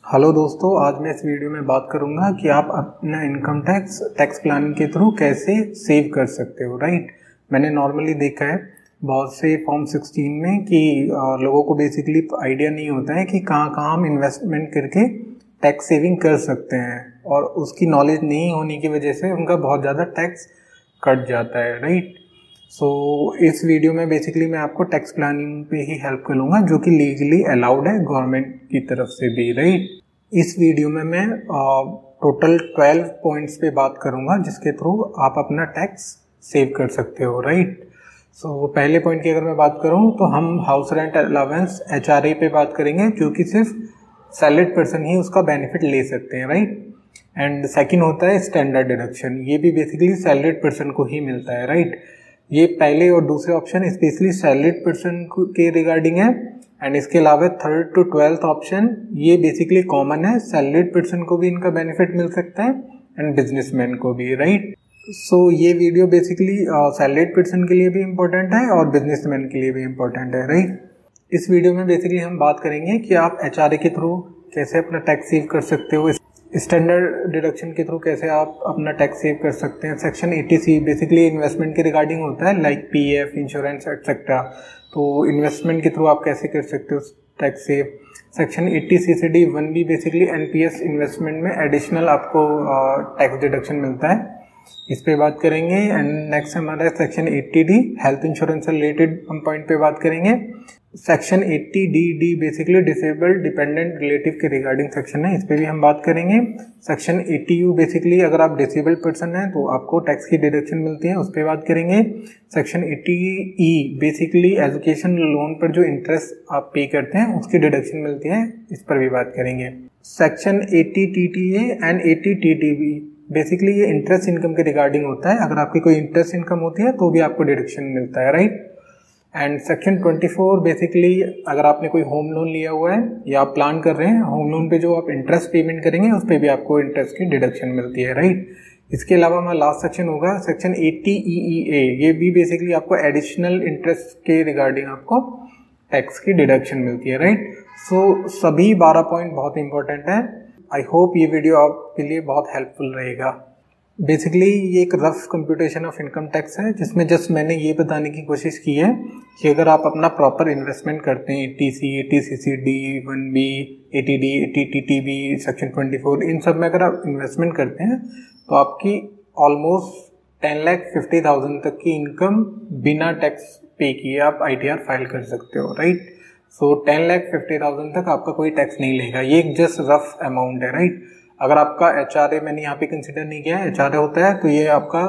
Hello दोस्तों, आज मैं इस वीडियो में बात करूंगा कि आप अपना इनकम टैक्स प्लानिंग के थ्रू कैसे सेव कर सकते हो। राइट, मैंने नॉर्मली देखा है बहुत से फॉर्म 16 में कि लोगों को बेसिकली आइडिया नहीं होता है कि कहाँ कहाँ हम इन्वेस्टमेंट करके टैक्स सेविंग कर सकते हैं, और उसकी नॉलेज नहीं होने की वजह से उनका बहुत ज़्यादा टैक्स कट जाता है। राइट, सो इस वीडियो में बेसिकली मैं आपको टैक्स प्लानिंग पे ही हेल्प करूँगा, जो कि लीगली अलाउड है गवर्नमेंट की तरफ से भी। राइट, इस वीडियो में मैं टोटल 12 पॉइंट्स पे बात करूँगा जिसके थ्रू आप अपना टैक्स सेव कर सकते हो। राइट, सो पहले पॉइंट की अगर मैं बात करूँ तो हम हाउस रेंट अलाउंस HRA पे बात करेंगे, जो कि सिर्फ सैलरीड पर्सन ही उसका बेनिफिट ले सकते हैं। राइट, एंड सेकंड होता है स्टैंडर्ड डिडक्शन, ये भी बेसिकली सैलरीड पर्सन को ही मिलता है। राइट, ये पहले और दूसरे ऑप्शन स्पेशली सैलरीड पर्सन के रिगार्डिंग है, एंड इसके अलावा 3rd to 12th ऑप्शन ये बेसिकली कॉमन है, सैलरीड पर्सन को भी इनका बेनिफिट मिल सकता है एंड बिजनेसमैन को भी। राइट, सो ये वीडियो बेसिकली सैलरीड पर्सन के लिए भी इम्पोर्टेंट है और बिजनेसमैन के लिए भी इम्पोर्टेंट है। राइट, इस वीडियो में बेसिकली हम बात करेंगे कि आप HRA के थ्रू कैसे अपना टैक्स सेव कर सकते हो, स्टैंडर्ड डिडक्शन के थ्रू कैसे आप अपना टैक्स सेव कर सकते हैं, सेक्शन 80C बेसिकली इन्वेस्टमेंट के रिगार्डिंग होता है, लाइक PF, इंश्योरेंस एक्सेट्रा, तो इन्वेस्टमेंट के थ्रू आप कैसे कर सकते हो टैक्स सेव। सेक्शन 80CCD1 भी बेसिकली NPS इन्वेस्टमेंट में एडिशनल आपको टैक्स डिडक्शन मिलता है, इस पे बात करेंगे। एंड नेक्स्ट हमारा सेक्शन 80D हेल्थ इंश्योरेंस से रिलेटेड हम पॉइंट पे बात करेंगे। Section 80DD basically disabled dependent relative के रिगार्डिंग सेक्शन है, इस पे भी हम बात करेंगे। सेक्शन 80U बेसिकली अगर आप डिसेबल्ड पर्सन हैं तो आपको टैक्स की डिडक्शन मिलती है, उस पे बात करेंगे। Section 80E basically education loan पर जो इंटरेस्ट आप पे करते हैं उसकी डिडक्शन मिलती है, इस पर भी बात करेंगे। Section 80TTA and 80TTB basically ये इंटरेस्ट इनकम के रिगार्डिंग होता है, अगर आपकी कोई इंटरेस्ट इनकम होती है तो भी आपको डिडक्शन मिलता है। राइट, एंड सेक्शन 24 बेसिकली अगर आपने कोई होम लोन लिया हुआ है या आप प्लान कर रहे हैं होम लोन पे जो आप इंटरेस्ट पेमेंट करेंगे उस पे भी आपको इंटरेस्ट की डिडक्शन मिलती है। राइट, इसके अलावा हमारा लास्ट सेक्शन होगा सेक्शन 80EEA, ये भी बेसिकली आपको एडिशनल इंटरेस्ट के रिगार्डिंग आपको टैक्स की डिडक्शन मिलती है। राइट, सो सभी 12 पॉइंट बहुत इंपॉर्टेंट है। आई होप ये वीडियो आपके लिए बहुत हेल्पफुल रहेगा। बेसिकली ये एक rough computation of income tax है, जिसमें जस्ट मैंने ये बताने की कोशिश की है कि अगर आप अपना प्रॉपर इन्वेस्टमेंट करते हैं 80C, 80CCD, 1B, 80D, 80TTB, section 24, इन सब में अगर आप इन्वेस्टमेंट करते हैं तो आपकी ऑलमोस्ट 10,50,000 तक की इनकम बिना टैक्स पे किए आप ITR फाइल कर सकते हो। राइट, सो 10,50,000 तक आपका कोई टैक्स नहीं लेगा, ये एक जस्ट रफ अमाउंट है। राइट, अगर आपका HRA मैंने यहाँ पे कंसिडर नहीं किया है, HRA होता है तो ये आपका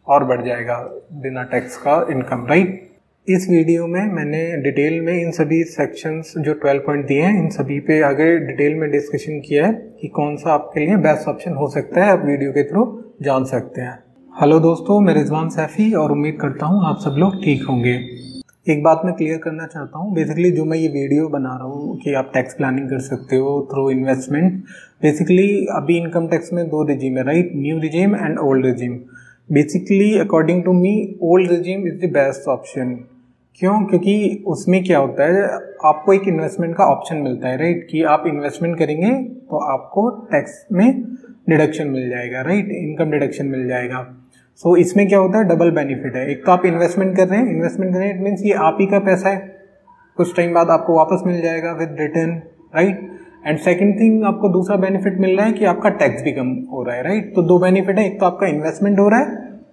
और बढ़ जाएगा बिना टैक्स का इनकम। राइट, इस वीडियो में मैंने डिटेल में इन सभी सेक्शंस जो 12 पॉइंट दिए हैं इन सभी पे आगे डिटेल में डिस्कशन किया है कि कौन सा आपके लिए बेस्ट ऑप्शन हो सकता है, आप वीडियो के थ्रू जान सकते हैं। हेलो दोस्तों, मैं रिजवान सैफी और उम्मीद करता हूँ आप सब लोग ठीक होंगे। एक बात मैं क्लियर करना चाहता हूँ, बेसिकली जो मैं ये वीडियो बना रहा हूँ कि आप टैक्स प्लानिंग कर सकते हो थ्रू इन्वेस्टमेंट, बेसिकली अभी इनकम टैक्स में 2 रिजीम है। Right, new regime and old regime. Basically according to me old regime is the best option. क्यों? क्योंकि उसमें क्या होता है, आपको एक इन्वेस्टमेंट का ऑप्शन मिलता है। राइट, कि आप इन्वेस्टमेंट करेंगे तो आपको टैक्स में डिडक्शन मिल जाएगा। राइट, इनकम डिडक्शन मिल जाएगा। सो इसमें क्या होता है, डबल बेनिफिट है। एक तो आप इन्वेस्टमेंट कर रहे हैं, इट मीन्स ये आप ही का पैसा है, कुछ टाइम बाद आपको वापस मिल जाएगा with return. Right, and second thing आपको दूसरा बेनिफिट मिल रहा है कि आपका टैक्स भी कम हो रहा है। राइट, तो 2 बेनिफिट है, एक तो आपका इन्वेस्टमेंट हो रहा है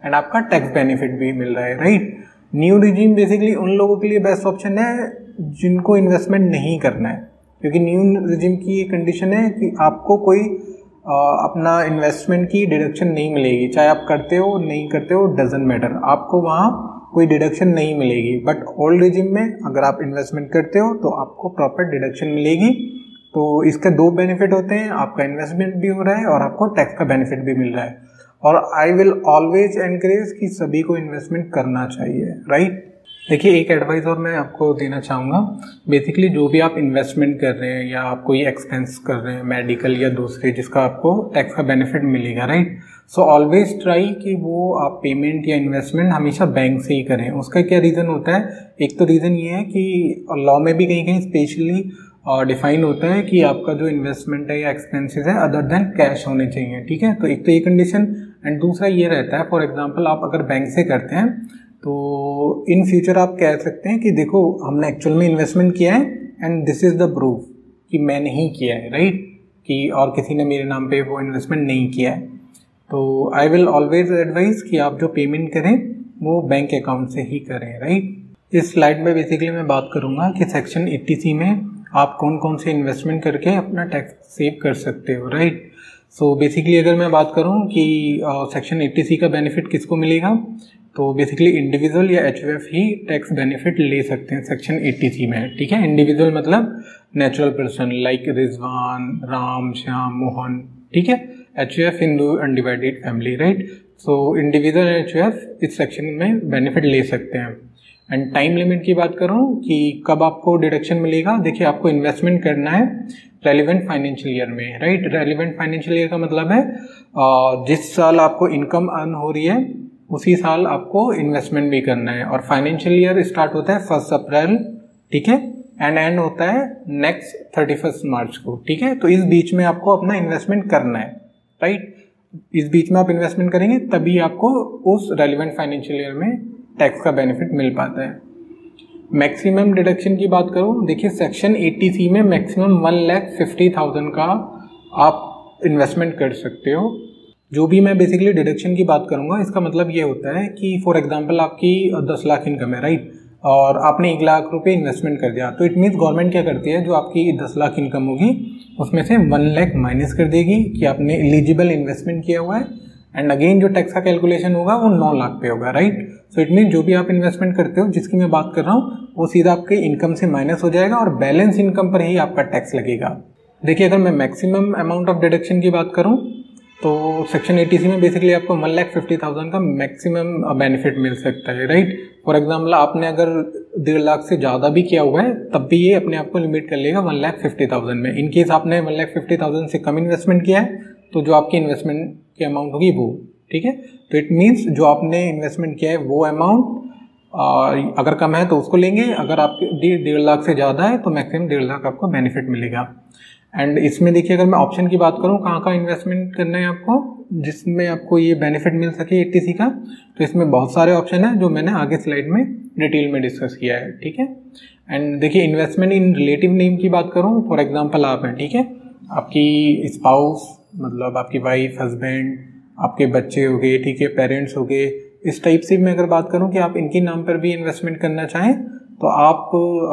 एंड आपका टैक्स बेनिफिट भी मिल रहा है। राइट, न्यू रिजीम बेसिकली उन लोगों के लिए बेस्ट ऑप्शन है जिनको इन्वेस्टमेंट नहीं करना है, क्योंकि न्यू रिजीम की ये कंडीशन है कि आपको कोई अपना इन्वेस्टमेंट की डिडक्शन नहीं मिलेगी, चाहे आप करते हो नहीं करते हो डजंट मैटर, आपको वहाँ कोई डिडक्शन नहीं मिलेगी। बट ओल्ड रिजिम में अगर आप इन्वेस्टमेंट करते हो तो आपको प्रॉपर डिडक्शन मिलेगी। तो इसके 2 बेनिफिट होते हैं, आपका इन्वेस्टमेंट भी हो रहा है और आपको टैक्स का बेनिफिट भी मिल रहा है। और आई विल ऑलवेज एनकरेज कि सभी को इन्वेस्टमेंट करना चाहिए। राइट, देखिए एक एडवाइस और मैं आपको देना चाहूँगा। बेसिकली जो भी आप इन्वेस्टमेंट कर रहे हैं या आप कोई एक्सपेंस कर रहे हैं मेडिकल या दूसरे जिसका आपको टैक्स का बेनिफिट मिलेगा, राइट, सो ऑलवेज ट्राई कि वो आप पेमेंट या इन्वेस्टमेंट हमेशा बैंक से ही करें। उसका क्या रीज़न होता है, एक तो रीज़न ये है कि लॉ में भी कहीं कहीं स्पेशली डिफाइन होता है कि आपका जो इन्वेस्टमेंट है या एक्सपेंसेस है अदर देन कैश होने चाहिए, ठीक है। तो एक तो ये कंडीशन, एंड दूसरा ये रहता है फॉर एग्जांपल आप अगर बैंक से करते हैं तो इन फ्यूचर आप कह सकते हैं कि देखो हमने एक्चुअल में इन्वेस्टमेंट किया है and this is the proof कि मैंने ही किया है, राइट, कि और किसी ने मेरे नाम पे वो इन्वेस्टमेंट नहीं किया है। तो आई विल ऑलवेज एडवाइज कि आप जो पेमेंट करें वो बैंक अकाउंट से ही करें, राइट। इस स्लाइड में बेसिकली मैं बात करूंगा कि सेक्शन 80C में आप कौन कौन से इन्वेस्टमेंट करके अपना टैक्स सेव कर सकते हो, राइट। सो बेसिकली अगर मैं बात करूं कि सेक्शन 80C का बेनिफिट किसको मिलेगा, तो बेसिकली इंडिविजुअल या HUF ही टैक्स बेनिफिट ले सकते हैं सेक्शन 80C में, ठीक है। इंडिविजुअल मतलब natural person like Rizwan, Ram, Shyam, Mohan, ठीक है। HUF Hindu undivided family, right. So individual and HUF इस सेक्शन में बेनिफिट ले सकते हैं। एंड टाइम लिमिट की बात करूं कि कब आपको डिडक्शन मिलेगा, देखिए आपको इन्वेस्टमेंट करना है रेलिवेंट फाइनेंशियल ईयर में, राइट। रेलिवेंट फाइनेंशियल ईयर का मतलब है जिस साल आपको इनकम अर्न हो रही है उसी साल आपको इन्वेस्टमेंट भी करना है। और फाइनेंशियल ईयर स्टार्ट होता है 1 अप्रैल, ठीक है, एंड एंड होता है नेक्स्ट 31 मार्च को, ठीक है। तो इस बीच में आपको अपना इन्वेस्टमेंट करना है, राइट। इस बीच में आप इन्वेस्टमेंट करेंगे तभी आपको उस रेलिवेंट फाइनेंशियल ईयर में टैक्स का बेनिफिट मिल पाता है। मैक्सिमम डिडक्शन की बात करूं, देखिए सेक्शन 80C में मैक्सिमम 1,50,000 का आप इन्वेस्टमेंट कर सकते हो। जो भी मैं बेसिकली डिडक्शन की बात करूंगा इसका मतलब ये होता है कि फॉर एग्जांपल आपकी 10 लाख इनकम है, राइट, और आपने 1 लाख रुपए इन्वेस्टमेंट कर दिया, तो इट मीन्स गवर्नमेंट क्या करती है, जो आपकी 10 लाख इनकम होगी उसमें से 1 लाख माइनस कर देगी कि आपने एलिजिबल इन्वेस्टमेंट किया हुआ है, एंड अगेन जो टैक्स का कैलकुलेशन होगा वो 9 लाख पे होगा, राइट। सो इट मीन जो भी आप इन्वेस्टमेंट करते हो जिसकी मैं बात कर रहा हूँ वो सीधा आपके इनकम से माइनस हो जाएगा और बैलेंस इनकम पर ही आपका टैक्स लगेगा। देखिए अगर मैं मैक्सिमम अमाउंट ऑफ डिडक्शन की बात करूँ तो सेक्शन 80C में बेसिकली आपको 1,50,000 का मैक्सिमम बेनिफिट मिल सकता है, राइट। फॉर एग्जाम्पल आपने अगर 1.5 लाख से ज़्यादा भी किया हुआ है तब भी ये अपने आप को लिमिट कर लेगा 1,50,000 में। इन केस आपने 1,50,000 से कम इन्वेस्टमेंट किया है तो जो आपकी इन्वेस्टमेंट की अमाउंट होगी वो, ठीक है। तो इट मीन्स जो आपने इन्वेस्टमेंट किया है वो अमाउंट अगर कम है तो उसको लेंगे, अगर आपके 1.5 लाख से ज़्यादा है तो मैक्सिमम 1.5 लाख आपको बेनिफिट मिलेगा। एंड इसमें देखिए अगर मैं ऑप्शन की बात करूँ कहाँ का इन्वेस्टमेंट करना है आपको जिसमें आपको ये बेनिफिट मिल सके 80C का, तो इसमें बहुत सारे ऑप्शन हैं जो मैंने आगे स्लाइड में डिटेल में डिस्कस किया है, ठीक है। एंड देखिए इन्वेस्टमेंट इन रिलेटिव नेम की बात करूँ, फॉर एग्जांपल आप हैं, ठीक है, आपकी स्पाउस मतलब आपकी वाइफ, हस्बैंड, आपके बच्चे हो गए, ठीक है, पेरेंट्स हो गए, इस टाइप से मैं अगर बात करूं कि आप इनके नाम पर भी इन्वेस्टमेंट करना चाहें तो आप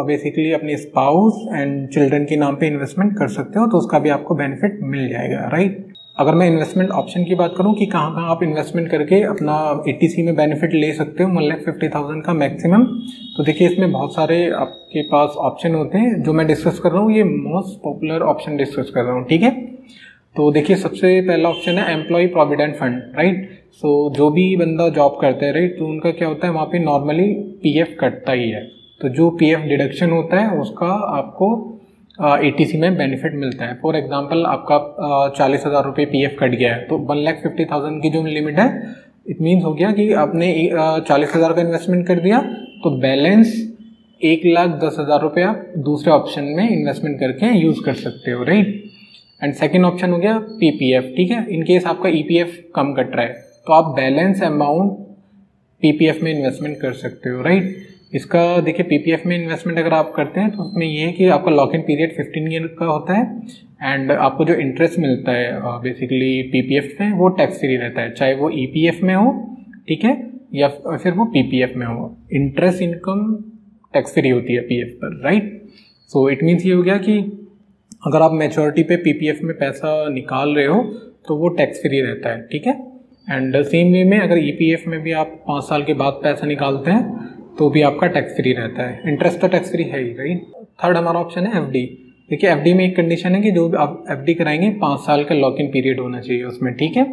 बेसिकली अपने स्पाउस एंड चिल्ड्रन के नाम पे इन्वेस्टमेंट कर सकते हो, तो उसका भी आपको बेनिफिट मिल जाएगा, राइट। अगर मैं इन्वेस्टमेंट ऑप्शन की बात करूं कि कहाँ कहाँ आप इन्वेस्टमेंट करके अपना 80C में बेनिफिट ले सकते हो 1,50,000 का मैक्सिमम, तो देखिए इसमें बहुत सारे आपके पास ऑप्शन होते हैं। जो मैं डिस्कस कर रहा हूँ ये मोस्ट पॉपुलर ऑप्शन डिस्कस कर रहा हूँ, ठीक है। तो देखिए सबसे पहला ऑप्शन है एम्प्लॉय प्रोविडेंट फंड, राइट। सो जो भी बंदा जॉब करता है, राइट, तो उनका क्या होता है वहाँ पे नॉर्मली PF कटता ही है, तो जो PF डिडक्शन होता है उसका आपको 80C में बेनिफिट मिलता है। फॉर एग्जांपल आपका 40,000 रुपये PF कट गया है तो 1,50,000 की जो लिमिट है इट मीन्स हो गया कि आपने 40,000 का इन्वेस्टमेंट कर दिया तो बैलेंस 1,10,000 रुपये आप दूसरे ऑप्शन में इन्वेस्टमेंट करके यूज़ कर सकते हो, राइट। एंड सेकेंड ऑप्शन हो गया PPF, ठीक है। इन केस आपका EPF कम कट रहा है तो आप बैलेंस अमाउंट PPF में इन्वेस्टमेंट कर सकते हो, राइट। इसका देखिए PPF में इन्वेस्टमेंट अगर आप करते हैं तो उसमें ये है कि आपका लॉक इन पीरियड 15 ईयर का होता है एंड आपको जो इंटरेस्ट मिलता है बेसिकली PPF में वो टैक्स फ्री रहता है, चाहे वो EPF में हो, ठीक है, या फिर वो PPF में हो। इंटरेस्ट इनकम टैक्स फ्री होती है PF पर, राइट। सो इट मीन्स ये हो गया कि अगर आप मैच्योरिटी पे PPF में पैसा निकाल रहे हो तो वो टैक्स फ्री रहता है, ठीक है। एंड सेम वे में अगर EPF में भी आप 5 साल के बाद पैसा निकालते हैं तो भी आपका टैक्स फ्री रहता है। इंटरेस्ट तो टैक्स फ्री है ही, राइट। थर्ड हमारा ऑप्शन है FD। देखिए FD में एक कंडीशन है कि जो आप FD कराएंगे 5 साल का लॉक इन पीरियड होना चाहिए उसमें, ठीक है।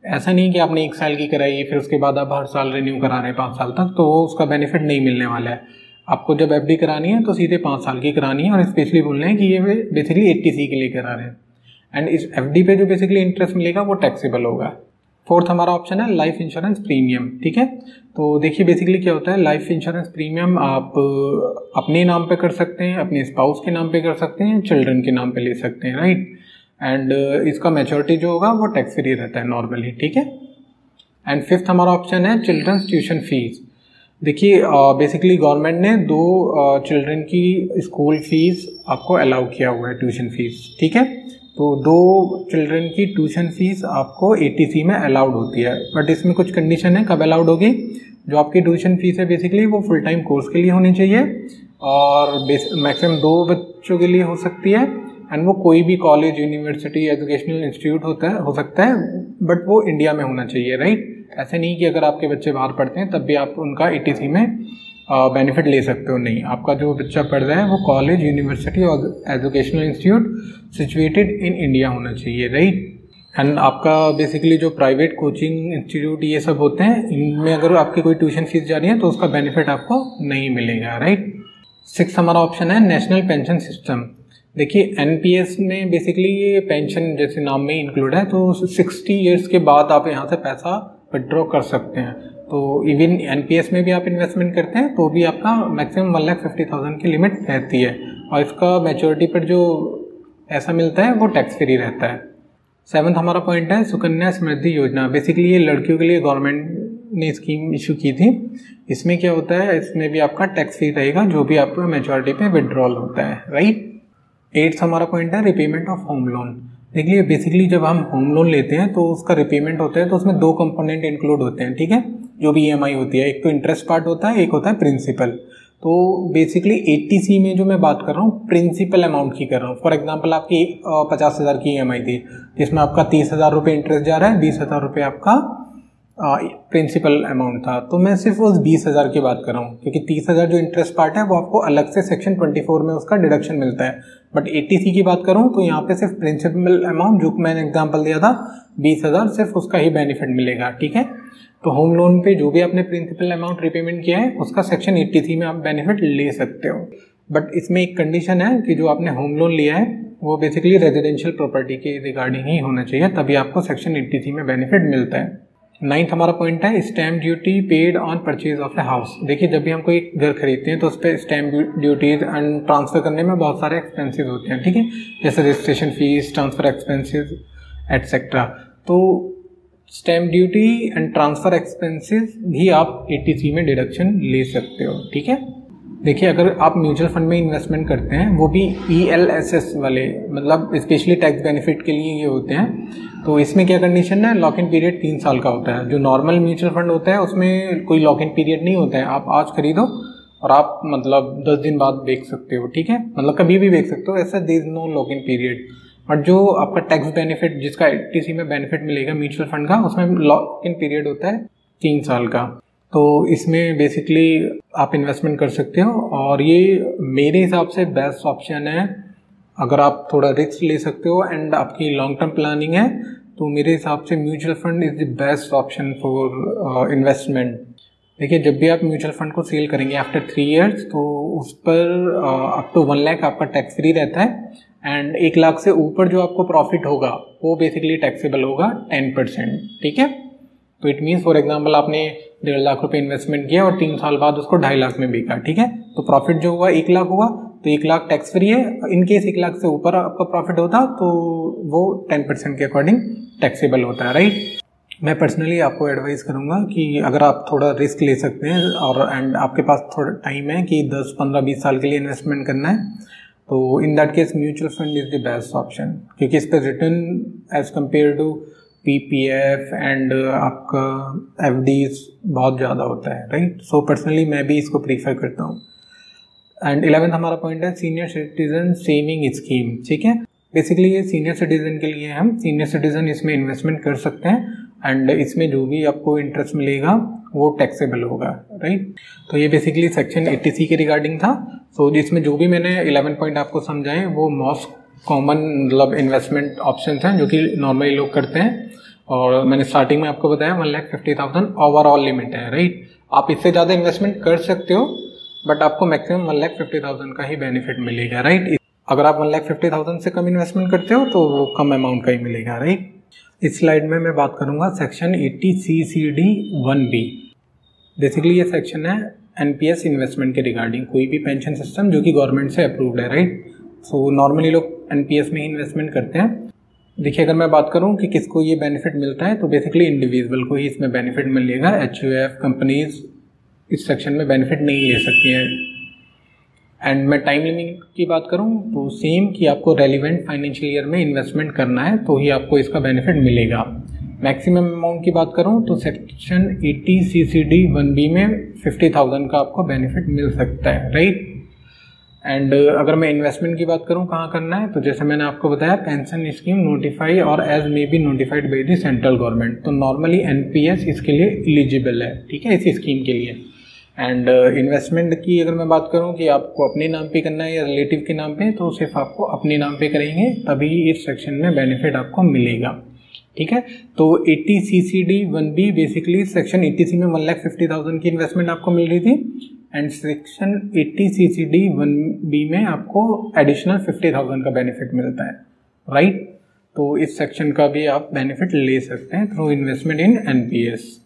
ऐसा नहीं कि आपने 1 साल की कराई फिर उसके बाद आप हर साल रिन्यू करा रहे हैं 5 साल तक, तो उसका बेनिफिट नहीं मिलने वाला है। आपको जब FD करानी है तो सीधे 5 साल की करानी है और स्पेशली बोल रहे हैं कि ये बेसिकली 80C के लिए करा रहे हैं। एंड इस FD पे जो बेसिकली इंटरेस्ट मिलेगा वो टैक्सेबल होगा, फोर्थ हमारा ऑप्शन है लाइफ इंश्योरेंस प्रीमियम। ठीक है, तो देखिए बेसिकली क्या होता है, लाइफ इंश्योरेंस प्रीमियम आप अपने नाम पे कर सकते हैं, अपने स्पाउस के नाम पे कर सकते हैं, चिल्ड्रन के नाम पे ले सकते हैं, राइट। एंड इसका मैच्योरिटी जो होगा वो टैक्स फ्री रहता है नॉर्मली। ठीक है, एंड फिफ्थ हमारा ऑप्शन है चिल्ड्रंस ट्यूशन फीस। देखिए बेसिकली गवर्नमेंट ने 2 चिल्ड्रन की स्कूल फीस आपको अलाउ किया हुआ है, ट्यूशन फीस। ठीक है, तो 2 चिल्ड्रन की ट्यूशन फीस आपको ATC में अलाउड होती है, बट इसमें कुछ कंडीशन है कब अलाउड होगी। जो आपकी ट्यूशन फीस है बेसिकली वो फुल टाइम कोर्स के लिए होनी चाहिए और मैक्सिमम 2 बच्चों के लिए हो सकती है, एंड वो कोई भी कॉलेज, यूनिवर्सिटी, एजुकेशनल इंस्टीट्यूट हो सकता है, बट वो इंडिया में होना चाहिए, राइट। ऐसे नहीं कि अगर आपके बच्चे बाहर पढ़ते हैं तब भी आप उनका ATC में बेनिफिट ले सकते हो, नहीं। आपका जो बच्चा पढ़ रहा है वो कॉलेज, यूनिवर्सिटी और educational institute situated in India होना चाहिए, राइट। एंड आपका बेसिकली जो प्राइवेट कोचिंग इंस्टीट्यूट ये सब होते हैं, इनमें अगर आपकी कोई ट्यूशन फीस जा रही है तो उसका बेनिफिट आपको नहीं मिलेगा, राइट। 6 हमारा ऑप्शन है नेशनल पेंशन सिस्टम। देखिए NPS में बेसिकली ये पेंशन जैसे नाम में इंक्लूड है, तो 60 ईयर्स के बाद आप यहाँ से पैसा विड्रॉ कर सकते हैं। तो इवन NPS में भी आप इन्वेस्टमेंट करते हैं तो भी आपका मैक्सिमम 1,50,000 की लिमिट रहती है, और इसका मैच्योरिटी पर जो पैसा मिलता है वो टैक्स फ्री रहता है। 7th हमारा पॉइंट है सुकन्या समृद्धि योजना। बेसिकली ये लड़कियों के लिए गवर्नमेंट ने स्कीम इशू की थी। इसमें क्या होता है, इसमें भी आपका टैक्स फ्री रहेगा जो भी आपका मैच्योरिटी पे विड्रॉल होता है, राइट। 8th हमारा पॉइंट है रिपेमेंट ऑफ होम लोन। देखिए बेसिकली जब हम होम लोन लेते हैं तो उसका रिपेमेंट होता है, तो उसमें 2 कंपोनेंट इंक्लूड होते हैं। ठीक है, जो भी EMI होती है, एक तो इंटरेस्ट पार्ट होता है, एक होता है प्रिंसिपल। तो बेसिकली ATC में जो मैं बात कर रहा हूँ प्रिंसिपल अमाउंट की कर रहा हूँ। फॉर एग्जांपल आपकी 50,000 की EMI थी, जिसमें आपका 30,000 रुपये इंटरेस्ट जा रहा है, 20,000 रुपये आपका प्रिंसिपल अमाउंट था। तो मैं सिर्फ उस 20,000 की बात कर रहा हूँ, क्योंकि 30,000 जो इंटरेस्ट पार्ट है वो आपको अलग से सेक्शन 24 में उसका डिडक्शन मिलता है। बट ATC की बात करूँ तो यहाँ पे सिर्फ प्रिंसिपल अमाउंट, जो मैंने एग्जांपल दिया था 20,000, सिर्फ उसका ही बेनिफिट मिलेगा। ठीक है, तो होम लोन पे जो भी आपने प्रिंसिपल अमाउंट रिपेमेंट किया है उसका सेक्शन 83 में आप बेनिफिट ले सकते हो। बट इसमें एक कंडीशन है कि जो आपने होम लोन लिया है वो बेसिकली रेजिडेंशियल प्रॉपर्टी के रिगार्डिंग ही होना चाहिए, तभी आपको सेक्शन 83 में बेनिफिट मिलता है। 9th हमारा पॉइंट है stamp duty paid on purchase of a house. देखिए जब भी हम कोई घर खरीदते हैं तो उस पर स्टैम्प ड्यूटीज एंड ट्रांसफ़र करने में बहुत सारे एक्सपेंसेस होते हैं। ठीक है, जैसे registration fees, transfer expenses etcetera. तो stamp duty and transfer expenses भी आप ATC में डिडक्शन ले सकते हो। ठीक है, देखिए अगर आप म्यूचुअल फंड में इन्वेस्टमेंट करते हैं, वो भी ELSS वाले, मतलब स्पेशली टैक्स बेनिफिट के लिए ये होते हैं, तो इसमें क्या कंडीशन है, लॉक इन पीरियड 3 साल का होता है। जो नॉर्मल म्यूचुअल फंड होता है उसमें कोई लॉक इन पीरियड नहीं होता है, आप आज खरीदो और आप मतलब 10 दिन बाद बेच सकते हो। ठीक है, मतलब कभी भी बेच सकते हो, ऐसा there is no lock in period. But जो आपका टैक्स बेनिफिट जिसका ATC में बेनिफिट मिलेगा म्यूचुअल फंड का, उसमें लॉक इन पीरियड होता है 3 साल का। तो इसमें बेसिकली आप इन्वेस्टमेंट कर सकते हो, और ये मेरे हिसाब से बेस्ट ऑप्शन है अगर आप थोड़ा रिस्क ले सकते हो एंड आपकी लॉन्ग टर्म प्लानिंग है। तो मेरे हिसाब से mutual fund is the best option for investment. देखिए जब भी आप म्यूचुअल फंड को सेल करेंगे आफ्टर 3 ईयर्स, तो उस पर अप टू 1 लाख आपका टैक्स फ्री रहता है, एंड 1 लाख से ऊपर जो आपको प्रॉफिट होगा वो बेसिकली टैक्सेबल होगा 10%। ठीक है, तो इट मीन्स फॉर एग्जांपल आपने 1.5 लाख रुपए इन्वेस्टमेंट किया और 3 साल बाद उसको 2.5 लाख में बिका। ठीक है, तो प्रॉफिट जो हुआ 1 लाख हुआ, तो 1 लाख टैक्स फ्री है। इन केस 1 लाख से ऊपर आपका प्रॉफिट होता तो वो 10% के अकॉर्डिंग टैक्सेबल होता है, राइट। मैं पर्सनली आपको एडवाइस करूंगा कि अगर आप थोड़ा रिस्क ले सकते हैं और एंड आपके पास थोड़ा टाइम है कि 10, 15, 20 साल के लिए इन्वेस्टमेंट करना है, तो in that case mutual fund is the best option, क्योंकि इस पर return as compare to PPF and आपका FDs बहुत ज़्यादा होता है, राइट। सो पर्सनली मैं भी इसको प्रीफर करता हूँ। एंड 11th हमारा पॉइंट है सीनियर सिटीजन सेविंग स्कीम। ठीक है, बेसिकली ये सीनियर सिटीजन के लिए हम सीनियर सिटीजन इसमें इन्वेस्टमेंट कर सकते हैं, एंड इसमें जो भी आपको इंटरेस्ट मिलेगा वो टैक्सेबल होगा, राइट। तो ये बेसिकली सेक्शन 80C के रिगार्डिंग था। सो इसमें जो भी मैंने 11 पॉइंट आपको समझाए वो मोस्ट कॉमन मतलब इन्वेस्टमेंट ऑप्शंस हैं जो कि नॉर्मली लोग करते हैं, और मैंने स्टार्टिंग में आपको बताया 1,50,000 ओवरऑल लिमिट है, राइट। आप इससे ज़्यादा इन्वेस्टमेंट कर सकते हो, बट आपको मैक्सिमम 1,50,000 का ही बेनिफिट मिलेगा, राइट। अगर आप 1,50,000 से कम इन्वेस्टमेंट करते हो तो वो कम अमाउंट का ही मिलेगा, राइट। इस स्लाइड में मैं बात करूंगा सेक्शन 80 CCD 1B। बेसिकली ये सेक्शन है एनपीएस इन्वेस्टमेंट के रिगार्डिंग, कोई भी पेंशन सिस्टम जो कि गवर्नमेंट से अप्रूव्ड है, राइट। सो नॉर्मली लोग एनपीएस में ही इन्वेस्टमेंट करते हैं। देखिए, अगर मैं बात करूं कि किसको ये बेनिफिट मिलता है तो बेसिकली इंडिविजुअल को ही इसमें बेनिफिट मिलेगा। एचयूएफ कंपनीज इस सेक्शन में बेनिफिट नहीं ले सकती हैं। एंड मैं टाइम लिमिट की बात करूं तो सेम कि आपको रेलिवेंट फाइनेंशियल ईयर में इन्वेस्टमेंट करना है तो ही आपको इसका बेनिफिट मिलेगा। मैक्सिमम अमाउंट की बात करूं तो सेक्शन 80 CCD 1B में 50,000 का आपको बेनिफिट मिल सकता है, राइट। एंड अगर मैं इन्वेस्टमेंट की बात करूं कहाँ करना है तो जैसे मैंने आपको बताया पेंशन स्कीम नोटिफाई और as may be notified by the central government, तो नॉर्मली एनपीएस इसके लिए एलिजिबल है, ठीक है, इस स्कीम के लिए। एंड इन्वेस्टमेंट की अगर मैं बात करूं कि आपको अपने नाम पे करना है या रिलेटिव के नाम पे, तो सिर्फ आपको अपने नाम पे करेंगे तभी इस सेक्शन में बेनिफिट आपको मिलेगा, ठीक है। तो 80 CCD 1B basically section 80C में 1,50,000 की इन्वेस्टमेंट आपको मिल रही थी एंड सेक्शन 80 CCD 1B में आपको एडिशनल 50,000 का बेनिफिट मिलता है, राइट। तो इस सेक्शन का भी आप बेनिफिट ले सकते हैं थ्रू इन्वेस्टमेंट इन एनपीएस।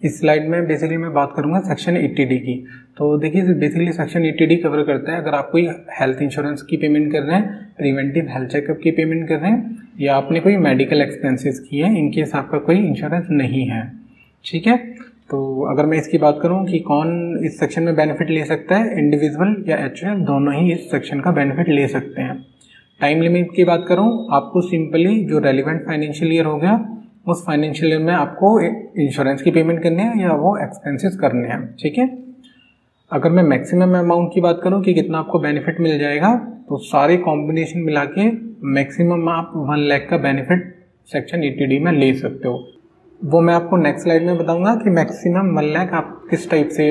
इस स्लाइड में बेसिकली मैं बात करूंगा सेक्शन 80D की। तो देखिए, बेसिकली सेक्शन 80D कवर करता है अगर आप कोई हेल्थ इंश्योरेंस की पेमेंट कर रहे हैं, प्रिवेंटिव हेल्थ चेकअप की पेमेंट कर रहे हैं या आपने कोई मेडिकल एक्सपेंसेस किए हैं इनकेस आपका कोई इंश्योरेंस नहीं है, ठीक है। तो अगर मैं इसकी बात करूं कि कौन इस सेक्शन में बेनिफिट ले सकता है, इंडिविजुअल या एचयूएफ दोनों ही इस सेक्शन का बेनिफिट ले सकते हैं। टाइम लिमिट की बात करूं, आपको सिंपली जो रेलिवेंट फाइनेंशियल ईयर हो गया उस फाइनेंशियल ईयर में आपको इंश्योरेंस की पेमेंट करनी है या वो एक्सपेंसेस करने हैं, ठीक है। अगर मैं मैक्सिमम अमाउंट की बात करूं कि कितना आपको बेनिफिट मिल जाएगा, तो सारे कॉम्बिनेशन मिला के मैक्सिमम आप 1 लाख का बेनिफिट सेक्शन 80D में ले सकते हो। वो मैं आपको नेक्स्ट स्लाइड में बताऊंगा कि मैक्सिमम 1 लाख आप किस टाइप से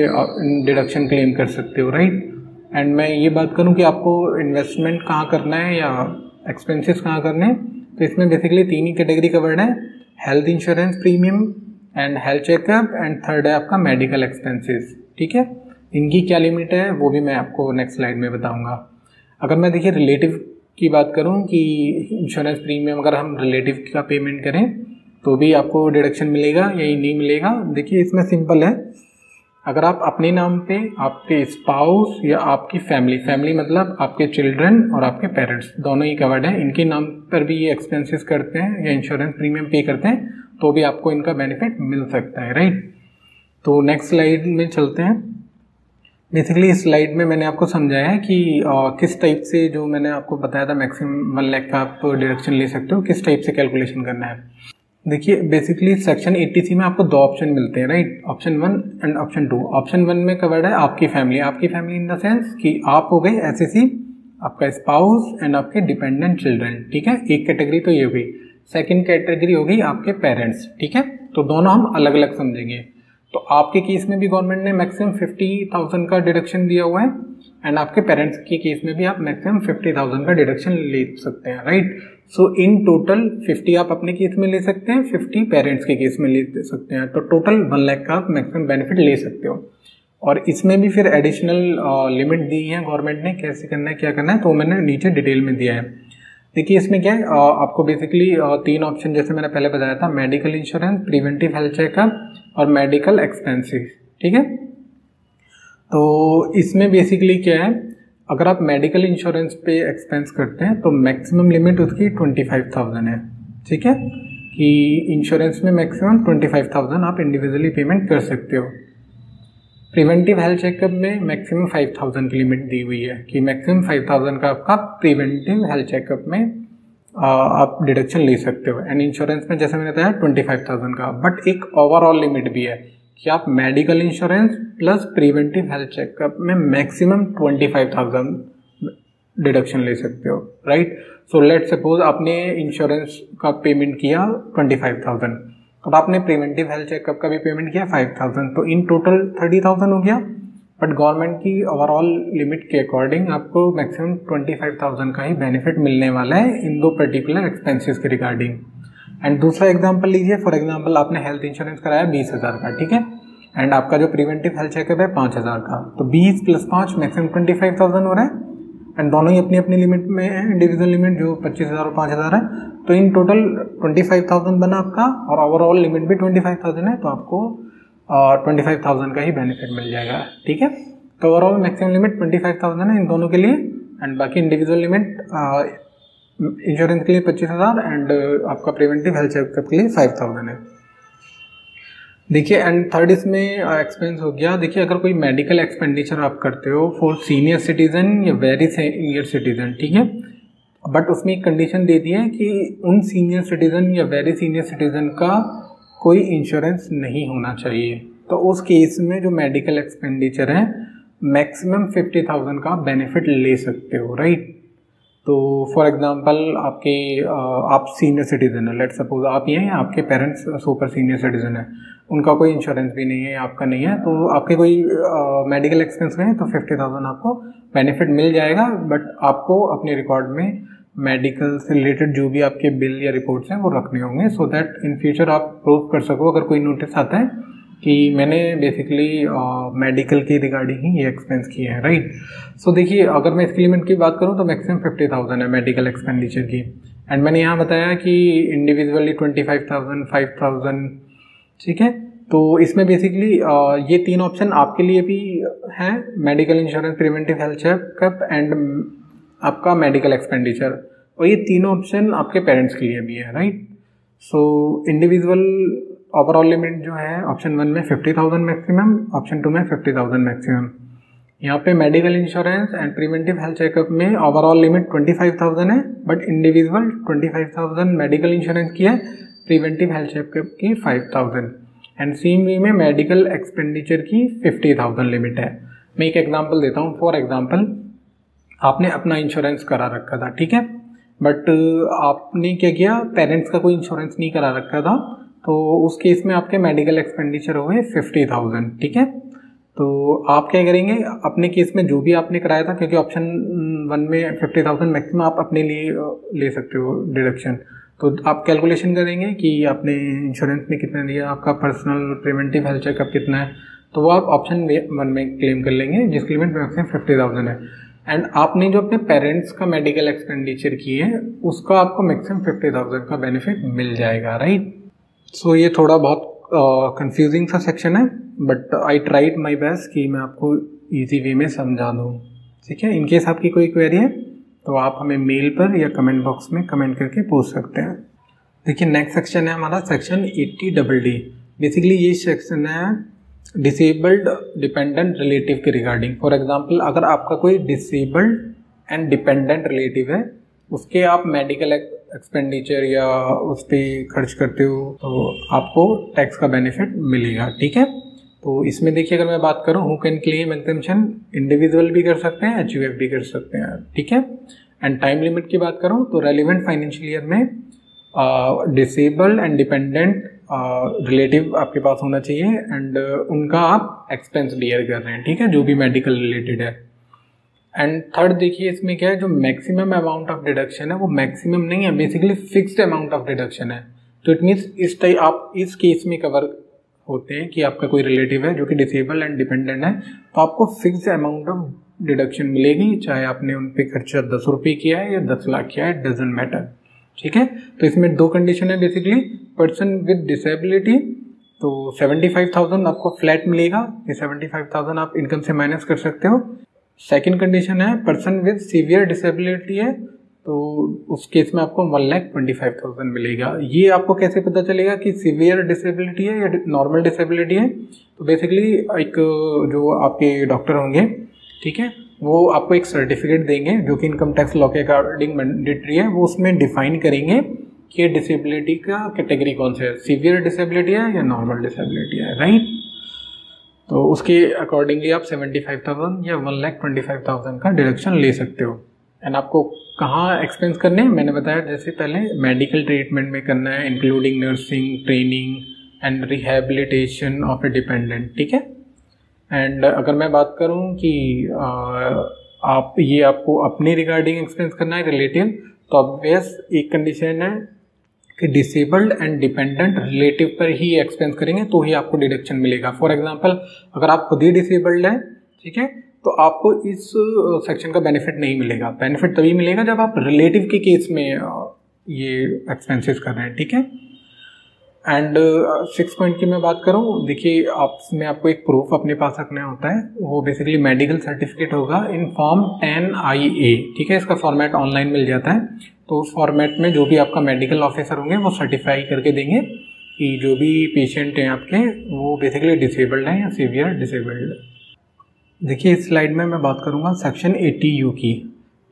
डिडक्शन क्लेम कर सकते हो, राइट। एंड मैं ये बात करूं कि आपको इन्वेस्टमेंट कहाँ करना है या एक्सपेंसेस कहाँ करने हैं, तो इसमें बेसिकली 3 ही कैटेगरी कवर्ड है, health insurance premium and health checkup and third है आपका मेडिकल एक्सपेंसेस, ठीक है। इनकी क्या लिमिट है वो भी मैं आपको नेक्स्ट स्लाइड में बताऊंगा। अगर मैं देखिए रिलेटिव की बात करूं कि इंश्योरेंस प्रीमियम अगर हम रिलेटिव का पेमेंट करें तो भी आपको डिडक्शन मिलेगा या नहीं मिलेगा। देखिए, इसमें सिंपल है, अगर आप अपने नाम पे आपके स्पाउस या आपकी फैमिली मतलब आपके चिल्ड्रन और आपके पेरेंट्स दोनों ही कवर्ड हैं, इनके नाम पर भी ये एक्सपेंसेस करते हैं या इंश्योरेंस प्रीमियम पे करते हैं तो भी आपको इनका बेनिफिट मिल सकता है, राइट। तो नेक्स्ट स्लाइड में चलते हैं। बेसिकली इस स्लाइड में मैंने आपको समझाया है कि किस टाइप से, जो मैंने आपको बताया था मैक्सिमम 1 लाख का आप डिडक्शन ले सकते हो, किस टाइप से कैलकुलेशन करना है। देखिए, बेसिकली सेक्शन 80C में आपको 2 ऑप्शन मिलते हैं, right, option 1 and option 2। Option 1 में कवर्ड है आपकी फैमिली इन द सेंस कि आप हो गए एसएससी, आपका स्पाउस एंड आपके डिपेंडेंट चिल्ड्रन, ठीक है। एक कैटेगरी तो ये हो गई। सेकंड कैटेगरी हो गई आपके पेरेंट्स, ठीक है। तो दोनों हम अलग अलग समझेंगे। तो आपके केस में भी गवर्नमेंट ने मैक्सिमम 50,000 का डिडक्शन दिया हुआ है एंड आपके पेरेंट्स के केस में भी आप मैक्सिमम 50,000 का डिडक्शन ले सकते हैं, राइट। सो इन टोटल 50 आप अपने केस में ले सकते हैं, 50 पेरेंट्स के केस में ले सकते हैं, तो टोटल 1 लाख का आप मैक्सिमम बेनिफिट ले सकते हो। और इसमें भी फिर एडिशनल लिमिट दी है गवर्नमेंट ने, कैसे करना है क्या करना है तो मैंने नीचे डिटेल में दिया है। देखिए, इसमें क्या है, आपको बेसिकली 3 ऑप्शन जैसे मैंने पहले बताया था, medical insurance, preventive health checkup और मेडिकल एक्सपेंसेस, ठीक है। तो इसमें बेसिकली क्या है, अगर आप मेडिकल इंश्योरेंस पे एक्सपेंस करते हैं तो मैक्सिमम लिमिट उसकी 25,000 है, ठीक है, कि इंश्योरेंस में मैक्सिमम 25,000 आप इंडिविजुअली पेमेंट कर सकते हो। प्रिवेंटिव हेल्थ चेकअप में मैक्सिमम 5,000 की लिमिट दी हुई है कि मैक्सिमम 5,000 का आपका प्रिवेंटिव हेल्थ चेकअप में आप डिडक्शन ले सकते हो। एंड इंश्योरेंस में जैसे मैंने बताया 25,000 का, बट एक ओवरऑल लिमिट भी है कि आप medical insurance plus preventive health checkup में मैक्सिमम 25,000 डिडक्शन ले सकते हो, राइट। सो लेट सपोज आपने इंश्योरेंस का पेमेंट किया 25,000 और आपने प्रिवेंटिव हेल्थ चेकअप का भी पेमेंट किया 5,000, तो इन टोटल 30,000 हो गया। बट गवर्नमेंट की ओवरऑल लिमिट के अकॉर्डिंग आपको मैक्सिमम 25,000 का ही बेनिफिट मिलने वाला है इन 2 पर्टिकुलर एक्सपेंसेस के रिगार्डिंग। एंड दूसरा एग्जांपल लीजिए, फॉर एग्जांपल आपने हेल्थ इंश्योरेंस कराया 20,000 का, ठीक है, एंड आपका जो प्रिवेंटिव हेल्थ चेकअप है 5,000 का, तो 20 + 5 मैक्सिमम 25,000 हो रहा है। एंड दोनों ही अपनी अपनी लिमिट में है, इंडिविजुअल लिमिट जो 25,000 और 5,000 है। तो इन टोटल 25,000 बना आपका, और ओवरऑल लिमिट भी 25,000 है, तो आपको 25,000 का ही बेनिफिट मिल जाएगा। ठीक है, तो ओवरऑल मैक्सिमम लिमिट 25,000 है इन दोनों के लिए, एंड बाकी इंडिविजुअल लिमिट इंश्योरेंस के लिए 25,000 एंड आपका प्रिवेंटिव हेल्थ चेकअप के लिए 5,000 है। देखिए, एंड थर्ड इसमें एक्सपेंस हो गया। देखिए, अगर कोई मेडिकल एक्सपेंडिचर आप करते हो फॉर सीनियर सिटीजन या वेरी सीनियर सिटीजन, ठीक है, बट उसमें एक कंडीशन दे दी है कि उन सीनियर सिटीजन या वेरी सीनियर सिटीजन का कोई इंश्योरेंस नहीं होना चाहिए। तो उस केस में जो मेडिकल एक्सपेंडिचर है मैक्सिमम 50,000 का बेनिफिट ले सकते हो, राइट। तो फॉर एग्जांपल आप सीनियर सिटीजन है, लेट सपोज आप ये हैं, आपके पेरेंट्स सुपर सीनियर सिटीजन है, उनका कोई इंश्योरेंस भी नहीं है, आपका नहीं है, तो आपके कोई मेडिकल एक्सपेंस में है तो 50,000 आपको बेनिफिट मिल जाएगा। बट आपको अपने रिकॉर्ड में मेडिकल से रिलेटेड जो भी आपके बिल या रिपोर्ट्स हैं वो रखने होंगे, सो दैट इन फ्यूचर आप प्रूव कर सको अगर कोई नोटिस आता है कि मैंने बेसिकली मेडिकल के रिगार्डिंग ही ये एक्सपेंस किए हैं, राइट। सो देखिए, अगर मैं इसकी लिमिट की बात करूँ तो मैक्सिमम 50,000 है मेडिकल एक्सपेंडिचर की, एंड मैंने यहाँ बताया कि इंडिविजुअली 25,000, 5,000, ठीक है। तो इसमें बेसिकली ये तीन ऑप्शन आपके लिए भी हैं, medical insurance, preventive health checkup and आपका मेडिकल एक्सपेंडिचर, और ये तीनों ऑप्शन आपके पेरेंट्स के लिए भी है, right. So individual overall limit जो है ऑप्शन 1 में 50,000 मैक्सिमम, ऑप्शन 2 में 50,000 मैक्सिमम। यहाँ पे medical insurance and preventive health checkup में ओवरऑल लिमिट 25,000 है, बट इंडिविजुअल 25,000 मेडिकल इंश्योरेंस की है, प्रिवेंटिव हेल्थ चेकअप की 5,000, एंड सेम वे में मेडिकल एक्सपेंडिचर की 50,000 लिमिट है। मैं एक एग्जांपल देता हूँ। फॉर एग्जांपल, आपने अपना इंश्योरेंस करा रखा था, ठीक है, बट आपने क्या किया, पेरेंट्स का कोई इंश्योरेंस नहीं करा रखा था, तो उस केस में आपके मेडिकल एक्सपेंडिचर हुए 50,000, ठीक है। तो आप क्या करेंगे, अपने केस में जो भी आपने कराया था, क्योंकि ऑप्शन 1 में 50,000 मैक्सिमम आप अपने लिए ले सकते हो डिडक्शन, तो आप कैलकुलेशन करेंगे कि आपने इंश्योरेंस में कितना दिया, आपका पर्सनल प्रिवेंटिव हेल्थ चेकअप कितना है, तो वो आप ऑप्शन 1 में क्लेम कर लेंगे, जिसकी लिमिट मैक्सिमम 50,000 है। एंड आपने जो अपने पेरेंट्स का मेडिकल एक्सपेंडिचर किए है उसका आपको मैक्सिमम 50,000 का बेनिफिट मिल जाएगा, राइट। सो ये थोड़ा बहुत कंफ्यूजिंग सा सेक्शन है, but I tried my best कि मैं आपको इजी वे में समझा दूँ, ठीक है। इनकेस आपकी कोई क्वेरी है तो आप हमें मेल पर या कमेंट बॉक्स में कमेंट करके पूछ सकते हैं। देखिए, नेक्स्ट सेक्शन है हमारा सेक्शन 80DD। बेसिकली ये सेक्शन है डिसेबल्ड डिपेंडेंट रिलेटिव के रिगार्डिंग। फॉर एग्जांपल, अगर आपका कोई डिसेबल्ड एंड डिपेंडेंट रिलेटिव है, उसके आप मेडिकल एक्सपेंडिचर या उस पर खर्च करते हो तो आपको टैक्स का बेनिफिट मिलेगा, ठीक है। तो इसमें देखिए, अगर मैं बात करूँ who can claim exemption, individual भी कर सकते हैं, एचयूएफ भी कर सकते हैं, ठीक है। एंड टाइम लिमिट की बात करूँ तो रेलिवेंट फाइनेंशियल ईयर में डिसेबल्ड एंड डिपेंडेंट रिलेटिव आपके पास होना चाहिए, एंड उनका आप एक्सपेंस बियर कर रहे हैं, ठीक है, जो भी मेडिकल रिलेटेड है। एंड थर्ड देखिए, इसमें क्या है, जो मैक्सिमम अमाउंट ऑफ डिडक्शन है वो मैक्सिमम नहीं है, basically fixed amount of deduction है। तो इट मीन्स आप इस केस में कवर होते हैं कि आपका कोई रिलेटिव है जो कि डिसेबल एंड डिपेंडेंट है, तो आपको फिक्स्ड अमाउंट ऑफ डिडक्शन मिलेगी, चाहे आपने उन पर खर्चा 10 रुपये किया है या 10 लाख किया है, डजंट मैटर, ठीक है। तो इसमें 2 कंडीशन है बेसिकली। पर्सन विद डिसेबिलिटी, तो 75,000 आपको फ्लैट मिलेगा, ये 75,000 आप इनकम से माइनस कर सकते हो। सेकंड कंडीशन है पर्सन विद सीवियर डिसेबिलिटी है, तो उस केस में आपको 1,25,000 मिलेगा। ये आपको कैसे पता चलेगा कि सीवियर डिसेबिलिटी है या नॉर्मल डिसेबिलिटी है, तो बेसिकली एक जो आपके डॉक्टर होंगे, ठीक है, वो आपको एक सर्टिफिकेट देंगे जो कि इनकम टैक्स लॉ के अकॉर्डिंग मैंडेटरी है। वो उसमें डिफाइन करेंगे कि डिसेबिलिटी का कैटेगरी कौन सा है, सीवियर डिसेबिलिटी है या नॉर्मल डिसेबिलिटी है, राइट। तो उसके अकॉर्डिंगली आप 75,000 या 1,25,000 का डिडक्शन ले सकते हो। एंड आपको कहाँ एक्सपेंस करने हैं, मैंने बताया जैसे पहले, मेडिकल ट्रीटमेंट में करना है, including nursing, training and rehabilitation of A dependent, ठीक है। एंड अगर मैं बात करूं कि आपको अपने रिगार्डिंग एक्सपेंस करना है रिलेटिव, तो ऑब्वियस एक कंडीशन है कि डिसेबल्ड एंड डिपेंडेंट रिलेटिव पर ही एक्सपेंस करेंगे तो ही आपको डिडक्शन मिलेगा। फॉर एग्जांपल, अगर आप खुद ही डिसेबल्ड है, ठीक है, तो आपको इस सेक्शन का बेनिफिट नहीं मिलेगा। बेनिफिट तभी मिलेगा जब आप रिलेटिव के केस में ये एक्सपेंसेस कर रहे हैं, ठीक है। एंड 6 पॉइंट की मैं बात करूँ, देखिए आपने आपको एक प्रूफ अपने पास रखना होता है, वो बेसिकली मेडिकल सर्टिफिकेट होगा इन फॉर्म 10IA, ठीक है। इसका फॉर्मेट ऑनलाइन मिल जाता है, तो उस फॉर्मेट में जो भी आपका मेडिकल ऑफिसर होंगे वो सर्टिफाई करके देंगे कि जो भी पेशेंट हैं आपके वो बेसिकली डिसेबल्ड हैं या सीवियर डिसेबल्ड है। देखिए इस स्लाइड में मैं बात करूँगा सेक्शन 80U की।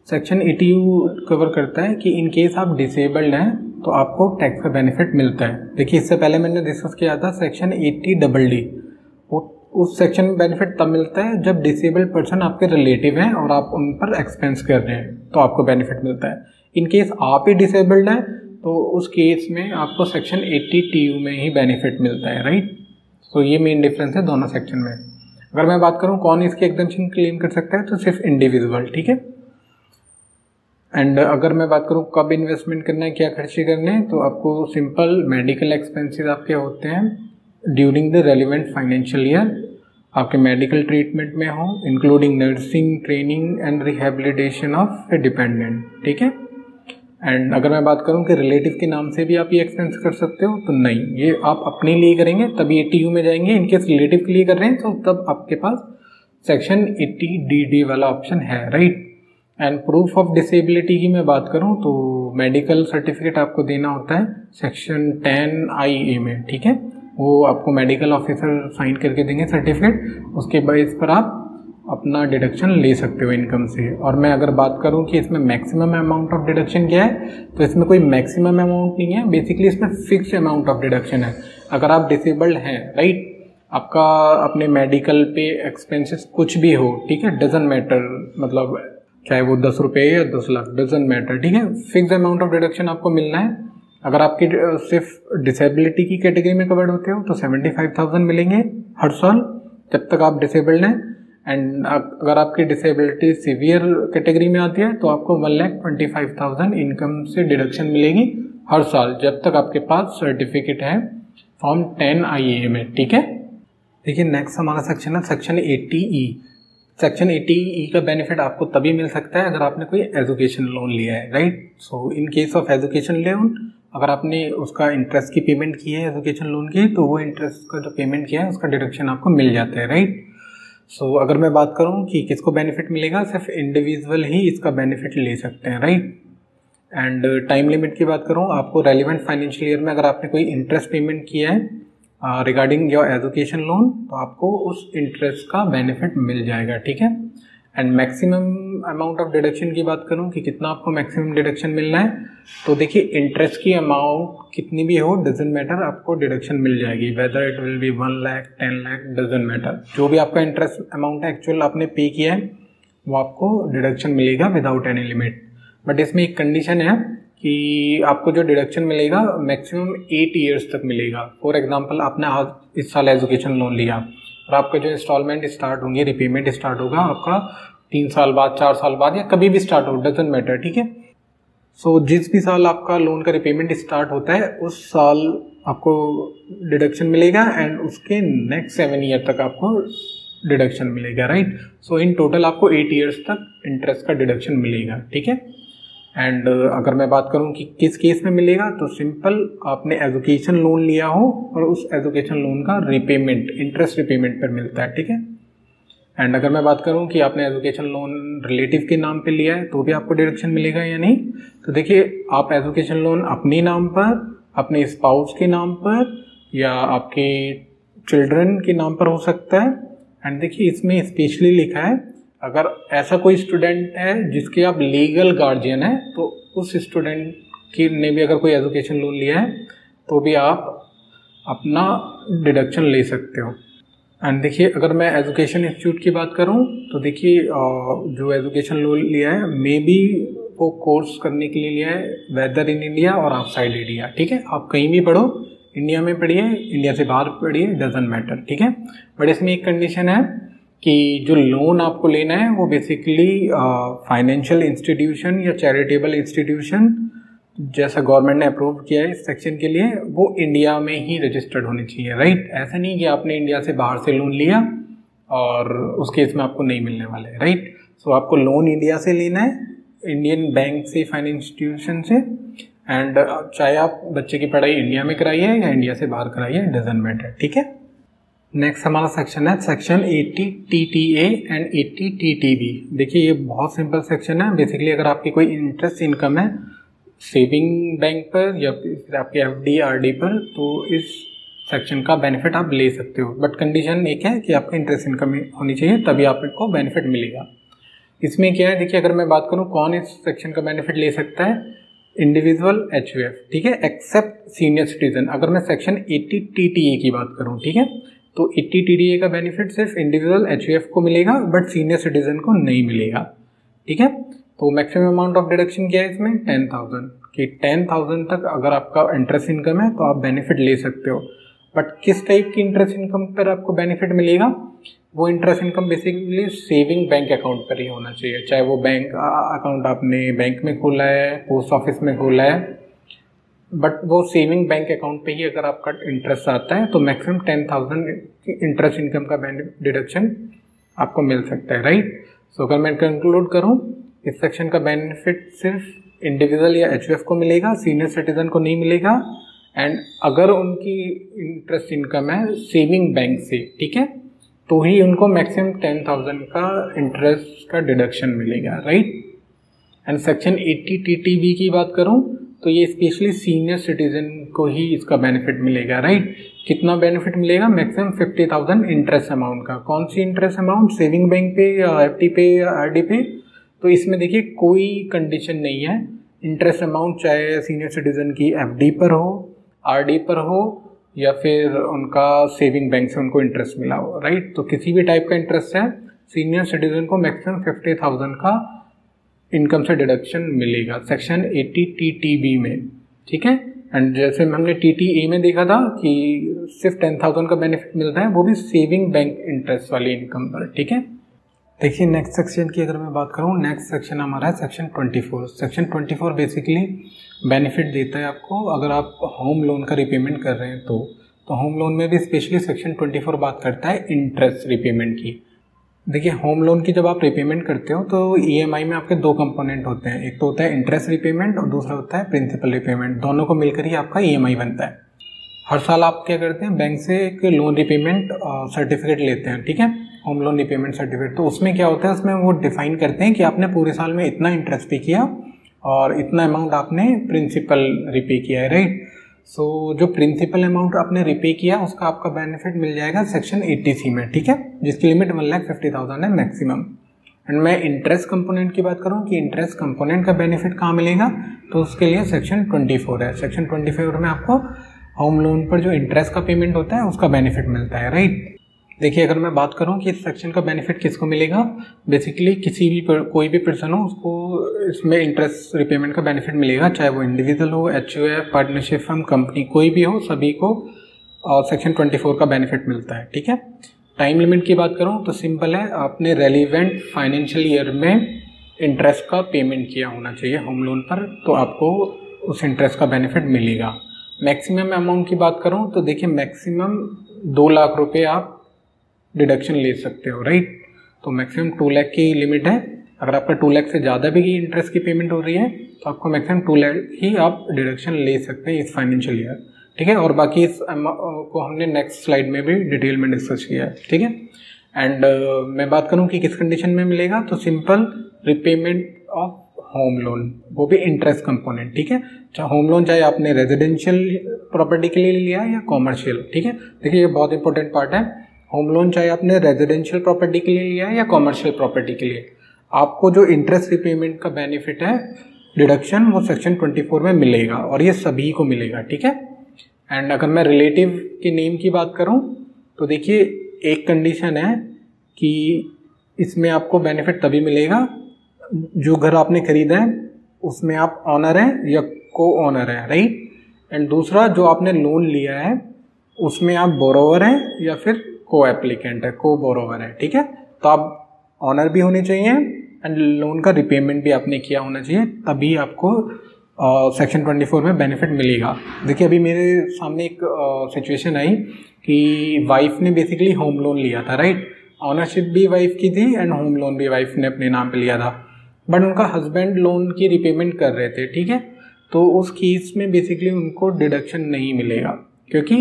सेक्शन 80U कवर करता है कि इन केस आप डिसेबल्ड हैं तो आपको टैक्स का बेनिफिट मिलता है। देखिए इससे पहले मैंने डिस्कस किया था सेक्शन 80DD, उस सेक्शन में बेनिफिट तब मिलता है जब डिसेबल्ड पर्सन आपके रिलेटिव हैं और आप उन पर एक्सपेंस कर रहे हैं तो आपको बेनिफिट मिलता है। इन केस आप ही डिसेबल्ड हैं तो उस केस में आपको सेक्शन 80TU में ही बेनिफिट मिलता है, राइट। तो ये मेन डिफरेंस है दोनों सेक्शन में। अगर मैं बात करूँ कौन इसकी एग्जम्पशन क्लेम कर सकता है, तो सिर्फ इंडिविजुअल, ठीक है। एंड अगर मैं बात करूँ कब इन्वेस्टमेंट करना है, क्या खर्चे करने हैं, तो आपको सिंपल मेडिकल एक्सपेंसेस आपके होते हैं during the relevant financial year, आपके मेडिकल ट्रीटमेंट में हो, including nursing training and rehabilitation of A dependent, ठीक है। एंड अगर मैं बात करूँ कि रिलेटिव के नाम से भी आप ये एक्सपेंस कर सकते हो, तो नहीं, ये आप अपने लिए करेंगे तभी 80U में जाएंगे। इनकेस रिलेटिव के लिए कर रहे हैं तो तब आपके पास सेक्शन 80DD वाला ऑप्शन है, right. And proof of disability की मैं बात करूं तो मेडिकल सर्टिफिकेट आपको देना होता है सेक्शन 10IA में, ठीक है। वो आपको मेडिकल ऑफिसर साइन करके देंगे सर्टिफिकेट, उसके बेस पर आप अपना डिडक्शन ले सकते हो इनकम से। और मैं अगर बात करूं कि इसमें मैक्सिमम अमाउंट ऑफ डिडक्शन क्या है, तो इसमें कोई मैक्सिमम अमाउंट नहीं है, बेसिकली इसमें फिक्स अमाउंट ऑफ डिडक्शन है। अगर आप डिसेबल्ड हैं, राइट, आपका अपने मेडिकल पे एक्सपेंसेस कुछ भी हो, ठीक है, डजंट मैटर, मतलब चाहे वो 10 रुपये या 10 लाख, डजंट मैटर, ठीक है, फिक्स अमाउंट ऑफ डिडक्शन आपको मिलना है। अगर आपकी सिर्फ डिसेबिलिटी की कैटेगरी में कवर्ड होते हो तो 75,000 मिलेंगे हर साल जब तक आप डिसेबल्ड हैं। एंड अगर आपकी डिसेबिलिटी सीवियर कैटेगरी में आती है तो आपको 1,25,000 इनकम से डिडक्शन मिलेगी हर साल जब तक आपके पास सर्टिफिकेट है फॉर्म 10IA में, ठीक है। देखिए नेक्स्ट हमारा सेक्शन है सेक्शन 80E। सेक्शन 80E का बेनिफिट आपको तभी मिल सकता है अगर आपने कोई एजुकेशन लोन लिया है, right. So in case of education loan, अगर आपने उसका इंटरेस्ट की पेमेंट की है एजुकेशन लोन की, तो वो इंटरेस्ट का जो पेमेंट किया है उसका डिडक्शन आपको मिल जाता है, राइट। सो अगर मैं बात करूं कि किसको बेनिफिट मिलेगा, सिर्फ इंडिविजुअल ही इसका बेनिफिट ले सकते हैं, राइट। एंड टाइम लिमिट की बात करूं, आपको रेलिवेंट फाइनेंशियल ईयर में अगर आपने कोई इंटरेस्ट पेमेंट किया है रिगार्डिंग योर एजुकेशन लोन, तो आपको उस इंटरेस्ट का बेनिफिट मिल जाएगा, ठीक है। And maximum amount of deduction की बात करूं कि कितना आपको मैक्सिमम डिडक्शन मिलना है, तो देखिए इंटरेस्ट की अमाउंट कितनी भी हो डजंट मैटर, आपको डिडक्शन मिल जाएगी, whether it will be 1 lakh 10 lakh doesn't matter, जो भी आपका इंटरेस्ट अमाउंट है एक्चुअल आपने पे किया है वो आपको डिडक्शन मिलेगा विदाउट एनी लिमिट। बट इसमें एक कंडीशन है कि आपको जो डिडक्शन मिलेगा मैक्सिमम 8 ईयर्स तक मिलेगा। फॉर एग्जांपल आपने आज इस साल एजुकेशन लोन लिया और आपका जो इंस्टॉलमेंट स्टार्ट होंगे, रिपेमेंट स्टार्ट होगा आपका 3 साल बाद, 4 साल बाद, या कभी भी स्टार्ट हो, डजंट मैटर, ठीक है। सो जिस भी साल आपका लोन का रिपेमेंट स्टार्ट होता है उस साल आपको डिडक्शन मिलेगा एंड उसके नेक्स्ट 7 ईयर तक आपको डिडक्शन मिलेगा, राइट। सो इन टोटल आपको 8 ईयर्स तक इंटरेस्ट का डिडक्शन मिलेगा, ठीक है। एंड अगर मैं बात करूं कि किस केस में मिलेगा, तो सिंपल आपने एजुकेशन लोन लिया हो और उस एजुकेशन लोन का रिपेमेंट इंटरेस्ट रिपेमेंट पर मिलता है, ठीक है। एंड अगर मैं बात करूं कि आपने एजुकेशन लोन रिलेटिव के नाम पे लिया है तो भी आपको डिडक्शन मिलेगा या नहीं, तो देखिए आप एजुकेशन लोन अपने नाम पर, अपने स्पाउस के नाम पर या आपके चिल्ड्रन के नाम पर हो सकता है। एंड देखिए इसमें स्पेशली लिखा है अगर ऐसा कोई स्टूडेंट है जिसके आप लीगल गार्जियन है तो उस स्टूडेंट की ने भी अगर कोई एजुकेशन लोन लिया है तो भी आप अपना डिडक्शन ले सकते हो। एंड देखिए अगर मैं एजुकेशन इंस्टीट्यूट की बात करूं तो देखिए जो एजुकेशन लोन लिया है मे बी वो कोर्स करने के लिए लिया है वेदर इन इंडिया और आउटसाइड इंडिया, ठीक है। आप कहीं भी पढ़ो, इंडिया में पढ़िए, इंडिया से बाहर पढ़िए, डजंट मैटर, ठीक है। बट इसमें एक कंडीशन है कि जो लोन आपको लेना है वो बेसिकली फाइनेंशियल इंस्टीट्यूशन या चैरिटेबल इंस्टीट्यूशन जैसा गवर्नमेंट ने अप्रूव किया है इस सेक्शन के लिए, वो इंडिया में ही रजिस्टर्ड होनी चाहिए, राइट। ऐसा नहीं कि आपने इंडिया से बाहर से लोन लिया और उस केस में आपको नहीं मिलने वाले, राइट। सो आपको लोन इंडिया से लेना है, इंडियन बैंक से, फाइनेंशियल इंस्टीट्यूशन से। एंड चाहे आप बच्चे की पढ़ाई इंडिया में कराइए या इंडिया से बाहर कराइए, डजंट मैटर, ठीक है। नेक्स्ट हमारा सेक्शन है सेक्शन 80 TTA एंड 80 TTB। देखिए ये बहुत सिंपल सेक्शन है। बेसिकली अगर आपकी कोई इंटरेस्ट इनकम है सेविंग बैंक पर या फिर आपके FD RD पर, तो इस सेक्शन का बेनिफिट आप ले सकते हो, बट कंडीशन एक है कि आपका इंटरेस्ट इनकम होनी चाहिए, तभी आपको बेनिफिट मिलेगा। इसमें क्या है, देखिए अगर मैं बात करूँ कौन इस सेक्शन का बेनिफिट ले सकता है, इंडिविजुअल HUF, ठीक है, एक्सेप्ट सीनियर सिटीजन। अगर मैं सेक्शन 80 TTA की बात करूँ, ठीक है, तो 80 TTA का बेनिफिट सिर्फ इंडिविजुअल HUF को मिलेगा बट सीनियर सिटीजन को नहीं मिलेगा, ठीक है। तो मैक्सिमम अमाउंट ऑफ डिडक्शन क्या है इसमें, 10,000 कि 10,000 तक अगर आपका इंटरेस्ट इनकम है तो आप बेनिफिट ले सकते हो। बट किस टाइप की इंटरेस्ट इनकम पर आपको बेनिफिट मिलेगा, वो interest income basically saving bank account पर ही होना चाहिए, चाहे वो बैंक अकाउंट आपने बैंक में खोला है, पोस्ट ऑफिस में खोला है, बट वो सेविंग बैंक अकाउंट पे ही अगर आपका इंटरेस्ट आता है तो मैक्सिमम 10,000 इंटरेस्ट इनकम का डिडक्शन आपको मिल सकता है, राइट। सो अगर मैं कंक्लूड करूँ, इस सेक्शन का बेनिफिट सिर्फ इंडिविजुअल या HUF को मिलेगा, सीनियर सिटीजन को नहीं मिलेगा। एंड अगर उनकी इंटरेस्ट इनकम है सेविंग बैंक से, ठीक है, तो ही उनको मैक्सिमम 10,000 का इंटरेस्ट का डिडक्शन मिलेगा, राइट। एंड सेक्शन 80 TTB की बात करूं तो ये स्पेशली सीनियर सिटीजन को ही इसका बेनिफिट मिलेगा, राइट। कितना बेनिफिट मिलेगा, मैक्सिमम 50,000 इंटरेस्ट अमाउंट का। कौन सी इंटरेस्ट अमाउंट, सेविंग बैंक पे या FD पे या RD पे, तो इसमें देखिए कोई कंडीशन नहीं है। इंटरेस्ट अमाउंट चाहे सीनियर सिटीजन की FD पर हो, RD पर हो या फिर उनका सेविंग बैंक से उनको इंटरेस्ट मिला हो, राइट। तो किसी भी टाइप का इंटरेस्ट है, सीनियर सिटीजन को मैक्सिमम 50,000 का इनकम से डिडक्शन मिलेगा सेक्शन 80 TTB में, ठीक है। एंड जैसे हमने TTA में देखा था कि सिर्फ 10,000 का बेनिफिट मिलता है, वो भी सेविंग बैंक इंटरेस्ट वाली इनकम पर, ठीक है। देखिए नेक्स्ट सेक्शन की अगर मैं बात करूँ, नेक्स्ट सेक्शन हमारा है सेक्शन 24। सेक्शन 24 बेसिकली बेनिफिट देता है आपको अगर आप होम लोन का रिपेमेंट कर रहे हैं तो होम लोन में भी स्पेशली सेक्शन 24 बात करता है इंटरेस्ट रिपेमेंट की। देखिए होम लोन की जब आप रिपेमेंट करते हो तो EMI में आपके दो कंपोनेंट होते हैं, एक तो होता है इंटरेस्ट रिपेमेंट और दूसरा होता है प्रिंसिपल रिपेमेंट। दोनों को मिलकर ही आपका EMI बनता है। हर साल आप क्या करते हैं, बैंक से एक लोन रिपेमेंट सर्टिफिकेट लेते हैं, ठीक है, होम लोन रिपेमेंट सर्टिफिकेट। तो उसमें क्या होता है, उसमें वो डिफाइन करते हैं कि आपने पूरे साल में इतना इंटरेस्ट पे किया और इतना अमाउंट आपने प्रिंसिपल रिपे किया है, राइट। सो जो प्रिंसिपल अमाउंट आपने रिपे किया उसका आपका बेनिफिट मिल जाएगा सेक्शन 80C में, ठीक है, जिसकी लिमिट 1,50,000 है मैक्सिमम। एंड मैं इंटरेस्ट कंपोनेंट की बात करूं कि इंटरेस्ट कंपोनेंट का बेनिफिट कहाँ मिलेगा, तो उसके लिए सेक्शन 24 है। सेक्शन 24 में आपको होम लोन पर जो इंटरेस्ट का पेमेंट होता है उसका बेनिफिट मिलता है, राइट। देखिए अगर मैं बात करूं कि इस सेक्शन का बेनिफिट किसको मिलेगा, बेसिकली किसी भी कोई भी पर्सन हो उसको इसमें इंटरेस्ट रिपेमेंट का बेनिफिट मिलेगा, चाहे वो इंडिविजुअल हो, HUF, पार्टनरशिप फर्म, कंपनी, कोई भी हो, सभी को सेक्शन 24 का बेनिफिट मिलता है, ठीक है। टाइम लिमिट की बात करूं तो सिंपल है, आपने रेलिवेंट फाइनेंशियल ईयर में इंटरेस्ट का पेमेंट किया होना चाहिए होम लोन पर, तो आपको उस इंटरेस्ट का बेनिफिट मिलेगा। मैक्सिमम अमाउंट की बात करूं तो देखिए मैक्सिमम 2 लाख रुपए आप डिडक्शन ले सकते हो, राइट। तो मैक्सिमम 2 लाख की लिमिट है। अगर आपका 2 लाख से ज़्यादा भी इंटरेस्ट की पेमेंट हो रही है तो आपको मैक्सिमम 2 लाख ही आप डिडक्शन ले सकते हैं इस फाइनेंशियल ईयर, ठीक है। और बाकी इस को हमने नेक्स्ट स्लाइड में भी डिटेल में डिस्कस किया है, ठीक है। एंड मैं बात करूं कि किस कंडीशन में मिलेगा, तो simple repayment of home loan, वो भी इंटरेस्ट कंपोनेंट, ठीक है। चाहे होम लोन चाहे आपने रेजिडेंशियल प्रॉपर्टी के लिए लिया या कॉमर्शियल, ठीक है। देखिए ये बहुत इंपॉर्टेंट पार्ट है, होम लोन चाहे आपने रेजिडेंशियल प्रॉपर्टी के लिए लिया है या कॉमर्शियल प्रॉपर्टी के लिए, आपको जो इंटरेस्ट रिपेमेंट का बेनिफिट है डिडक्शन वो सेक्शन 24 में मिलेगा और ये सभी को मिलेगा, ठीक है। एंड अगर मैं रिलेटिव के नेम की बात करूं तो देखिए एक कंडीशन है कि इसमें आपको बेनिफिट तभी मिलेगा जो घर आपने खरीदा है उसमें आप ऑनर हैं या को ऑनर है, राइट। एंड दूसरा जो आपने लोन लिया है उसमें आप बोरोवर हैं या फिर को एप्लीकेंट है, को बोरोवर है, ठीक है। तो आप ऑनर भी होने चाहिए एंड लोन का रिपेमेंट भी आपने किया होना चाहिए, तभी आपको सेक्शन 24 में बेनिफिट मिलेगा। देखिए अभी मेरे सामने एक सिचुएशन आई कि वाइफ ने बेसिकली होम लोन लिया था, राइट। ऑनरशिप भी वाइफ की थी एंड होम लोन भी वाइफ ने अपने नाम पे लिया था, बट उनका हस्बैंड लोन की रिपेमेंट कर रहे थे, ठीक है। तो उस केस में बेसिकली उनको डिडक्शन नहीं मिलेगा, क्योंकि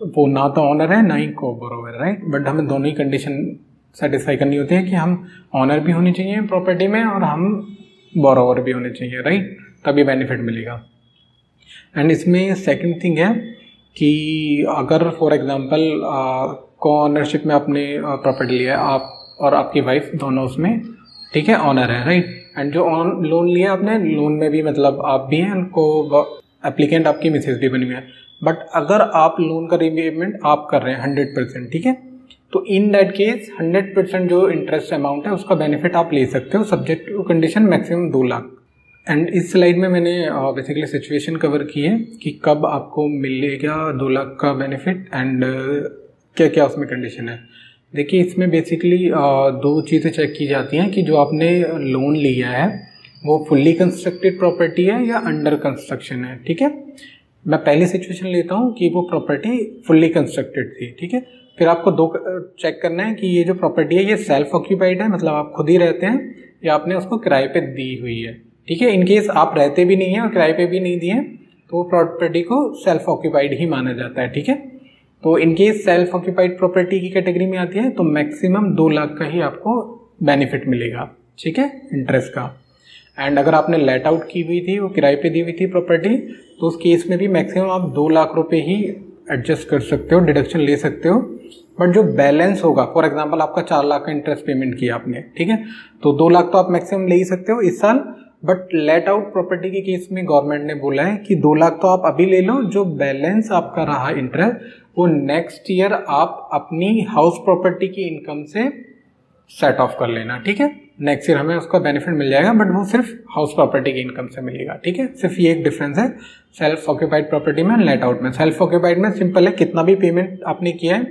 वो ना तो ऑनर है ना ही को बोरोवर, राइट। बट हमें दोनों ही कंडीशन सेटिस्फाई करनी होती है कि हम ऑनर भी होने चाहिए प्रॉपर्टी में और हम बोरोवर भी होने चाहिए, राइट, तभी बेनिफिट मिलेगा। एंड इसमें सेकंड थिंग है कि अगर फॉर एग्जांपल को ऑनरशिप में आपने प्रॉपर्टी लिया है, आप और आपकी वाइफ दोनों उसमें, ठीक है, ऑनर है, राइट। एंड जो लोन लिया आपने, लोन में भी मतलब आप भी हैं, को एप्लीकेंट आपकी मिसेज भी बनी हुई है। बट अगर आप लोन का रीपेमेंट आप कर रहे हैं 100%, ठीक है, तो इन दैट केस 100% जो इंटरेस्ट अमाउंट है उसका बेनिफिट आप ले सकते हो, subject to condition maximum 2 lakh. And इस स्लाइड में मैंने बेसिकली सिचुएशन कवर की है कि कब आपको मिलेगा 2 लाख का बेनिफिट एंड क्या क्या उसमें कंडीशन है। देखिए, इसमें बेसिकली 2 चीज़ें चेक की जाती हैं कि जो आपने लोन लिया है वो फुल्ली कंस्ट्रक्टेड प्रॉपर्टी है या अंडर कंस्ट्रक्शन है, ठीक है। मैं पहली सिचुएशन लेता हूँ कि वो प्रॉपर्टी फुल्ली कंस्ट्रक्टेड थी, ठीक है। फिर आपको 2 चेक करना है कि ये जो प्रॉपर्टी है ये सेल्फ ऑक्यूपाइड है, मतलब आप खुद ही रहते हैं, या आपने उसको किराए पे दी हुई है, ठीक है। इनकेस आप रहते भी नहीं हैं और किराए पे भी नहीं दिए तो वो प्रॉपर्टी को सेल्फ ऑक्यूपाइड ही माना जाता है, ठीक है। तो इनकेस सेल्फ ऑक्यूपाइड प्रॉपर्टी की कैटेगरी में आती है तो मैक्सिमम 2 लाख का ही आपको बेनिफिट मिलेगा, ठीक है, इंटरेस्ट का। एंड अगर आपने लेट आउट की हुई थी, वो किराए पे दी हुई थी प्रॉपर्टी, तो उस केस में भी मैक्सिमम आप 2 लाख रुपए ही एडजस्ट कर सकते हो, डिडक्शन ले सकते हो। बट जो बैलेंस होगा, फॉर एग्जांपल आपका 4 लाख का इंटरेस्ट पेमेंट किया आपने, ठीक है, तो 2 लाख तो आप मैक्सिमम ले ही सकते हो इस साल। बट लेट आउट प्रॉपर्टी के केस में गवर्नमेंट ने बोला है कि 2 लाख तो आप अभी ले लो, जो बैलेंस आपका रहा इंटरेस्ट वो नेक्स्ट ईयर आप अपनी हाउस प्रॉपर्टी की इनकम से सेट ऑफ कर लेना, ठीक है। नेक्स्ट ईयर हमें उसका बेनिफिट मिल जाएगा, बट वो सिर्फ हाउस प्रॉपर्टी की इनकम से मिलेगा, ठीक है। सिर्फ ये एक डिफरेंस है सेल्फ ऑक्यूपाइड प्रॉपर्टी में, लेट आउट में। सेल्फ ऑक्यूपाइड में सिंपल है, कितना भी पेमेंट आपने किया है,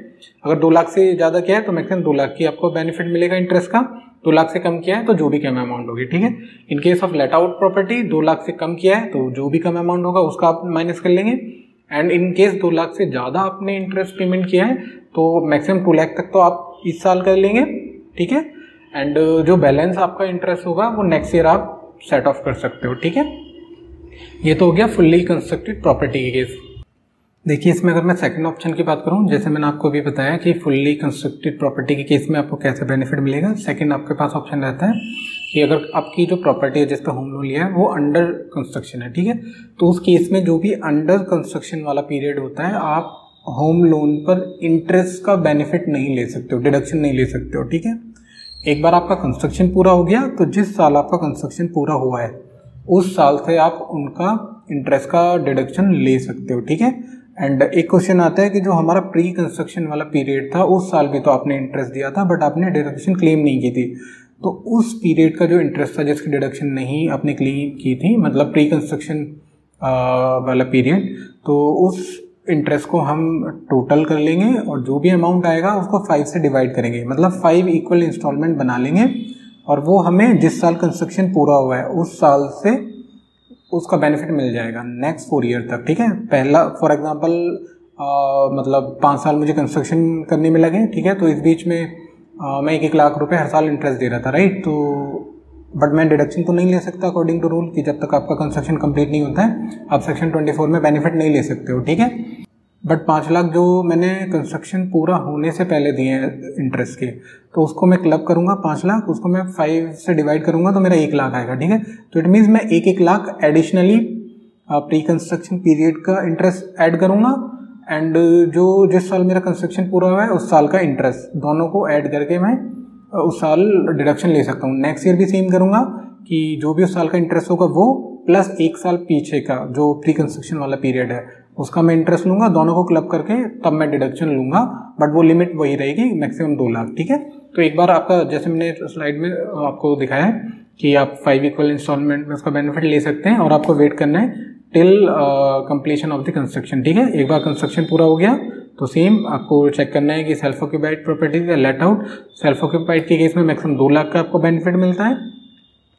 अगर 2 लाख से ज़्यादा किया है तो मैक्सिमम 2 लाख की आपको बेनिफिट मिलेगा इंटरेस्ट का। 2 लाख से कम किया है तो जो भी कम अमाउंट होगी, ठीक है। In case of let out property 2 lakh से कम किया है तो जो भी कम अमाउंट होगा उसका आप माइनस कर लेंगे। एंड इन केस 2 लाख से ज़्यादा आपने इंटरेस्ट पेमेंट किया है तो मैक्सिमम 2 लाख तक तो आप इस साल कर लेंगे, ठीक है। एंड जो बैलेंस आपका इंटरेस्ट होगा वो नेक्स्ट ईयर आप सेट ऑफ कर सकते हो, ठीक है। ये तो हो गया फुल्ली कंस्ट्रक्टेड प्रॉपर्टी के केस। देखिए, इसमें अगर मैं सेकंड ऑप्शन की बात करूं, जैसे मैंने आपको अभी बताया कि फुल्ली कंस्ट्रक्टेड प्रॉपर्टी के केस में आपको कैसे बेनिफिट मिलेगा। सेकंड आपके पास ऑप्शन रहता है कि अगर आपकी जो प्रॉपर्टी है जिस पर होम लोन लिया है वो अंडर कंस्ट्रक्शन है, ठीक है, तो उस केस में जो भी अंडर कंस्ट्रक्शन वाला पीरियड होता है आप होम लोन पर इंटरेस्ट का बेनिफिट नहीं ले सकते हो, डिडक्शन नहीं ले सकते हो, ठीक है। एक बार आपका कंस्ट्रक्शन पूरा हो गया तो जिस साल आपका कंस्ट्रक्शन पूरा हुआ है उस साल से आप उनका इंटरेस्ट का डिडक्शन ले सकते हो, ठीक है। एंड एक क्वेश्चन आता है कि जो हमारा प्री कंस्ट्रक्शन वाला पीरियड था उस साल भी तो आपने इंटरेस्ट दिया था बट आपने डिडक्शन क्लेम नहीं की थी, तो उस पीरियड का जो इंटरेस्ट था जिसकी डिडक्शन नहीं आपने क्लेम की थी, मतलब प्री कंस्ट्रक्शन वाला पीरियड, तो उस इंटरेस्ट को हम टोटल कर लेंगे और जो भी अमाउंट आएगा उसको 5 से डिवाइड करेंगे, मतलब 5 इक्वल इंस्टॉलमेंट बना लेंगे और वो हमें जिस साल कंस्ट्रक्शन पूरा हुआ है उस साल से उसका बेनिफिट मिल जाएगा नेक्स्ट 4 ईयर तक, ठीक है। पहला फॉर एग्जांपल मतलब 5 साल मुझे कंस्ट्रक्शन करने में लगे, ठीक है, तो इस बीच में मैं 1-1 लाख रुपए हर साल इंटरेस्ट दे रहा था, राइट, तो बट मैं डिडक्शन तो नहीं ले सकता अकॉर्डिंग टू रूल कि जब तक आपका कंस्ट्रक्शन कंप्लीट नहीं होता है आप सेक्शन 24 में बेनिफिट नहीं ले सकते हो, ठीक है। बट 5 लाख जो मैंने कंस्ट्रक्शन पूरा होने से पहले दिए हैं इंटरेस्ट के, तो उसको मैं क्लब करूंगा 5 लाख, उसको मैं 5 से डिवाइड करूंगा तो मेरा 1 लाख आएगा, ठीक है। तो इट मीन्स मैं 1-1 lakh additionally pre construction period का इंटरेस्ट ऐड करूंगा एंड जो जिस साल मेरा कंस्ट्रक्शन पूरा हुआ है उस साल का इंटरेस्ट, दोनों को ऐड करके मैं उस साल डिडक्शन ले सकता हूँ। नेक्स्ट ईयर भी सेम करूंगा कि जो भी उस साल का इंटरेस्ट होगा वो प्लस 1 साल पीछे का जो प्री कंस्ट्रक्शन वाला पीरियड है उसका मैं इंटरेस्ट लूंगा, दोनों को क्लब करके तब मैं डिडक्शन लूंगा, बट वो लिमिट वही रहेगी मैक्सिमम 2 लाख, ठीक है। तो एक बार आपका जैसे मैंने स्लाइड में आपको दिखाया है कि आप 5 इक्वल इंस्टॉलमेंट में उसका बेनिफिट ले सकते हैं और आपको वेट करना है till completion of the construction, ठीक है। एक बार कंस्ट्रक्शन पूरा हो गया तो सेम आपको चेक करना है कि सेल्फ ऑक्यूपाइड प्रॉपर्टी या लेट आउट। सेल्फ ऑक्यूपाइड के केस में मैक्सिमम 2 लाख का आपको बेनिफिट मिलता है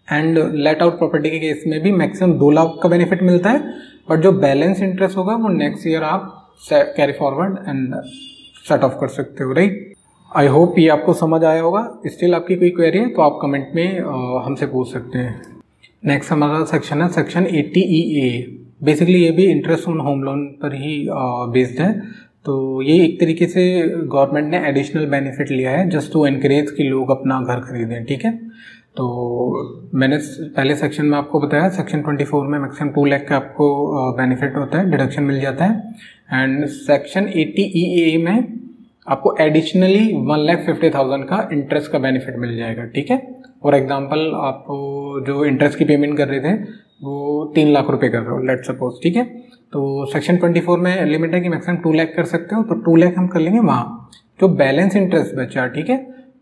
एंड लेट आउट प्रॉपर्टी के केस में भी मैक्सिमम 2 लाख का बेनिफिट मिलता है, बट जो बैलेंस इंटरेस्ट होगा वो नेक्स्ट ईयर आप carry forward and set of कर सकते हो, राइट। आई होप ये आपको समझ आया होगा। स्टिल आपकी कोई क्वेरी है तो आप कमेंट में हमसे पूछ सकते हैं। नेक्स्ट हमारा सेक्शन है सेक्शन 80EA। बेसिकली ये भी इंटरेस्ट ऑन होम लोन पर ही बेस्ड है। तो ये एक तरीके से गवर्नमेंट ने एडिशनल बेनिफिट लिया है जस्ट टू एनकरेज कि लोग अपना घर खरीदें, ठीक है। तो मैंने पहले सेक्शन में आपको बताया, सेक्शन 24 में मैक्सिमम 2 लाख का आपको बेनिफिट होता है, डिडक्शन मिल जाता है। एंड सेक्शन 80EA में आपको एडिशनली 1,50,000 का इंटरेस्ट का बेनिफिट मिल जाएगा, ठीक है। फॉर एग्जांपल आप जो इंटरेस्ट की पेमेंट कर रहे थे वो 3 लाख रुपए कर रहे हो, लेट्स सपोज, ठीक है। तो सेक्शन 24 में लिमिट है कि मैक्सिमम 2 लाख कर सकते हो, तो 2 लाख हम कर लेंगे वहाँ। जो बैलेंस इंटरेस्ट बचा, ठीक है,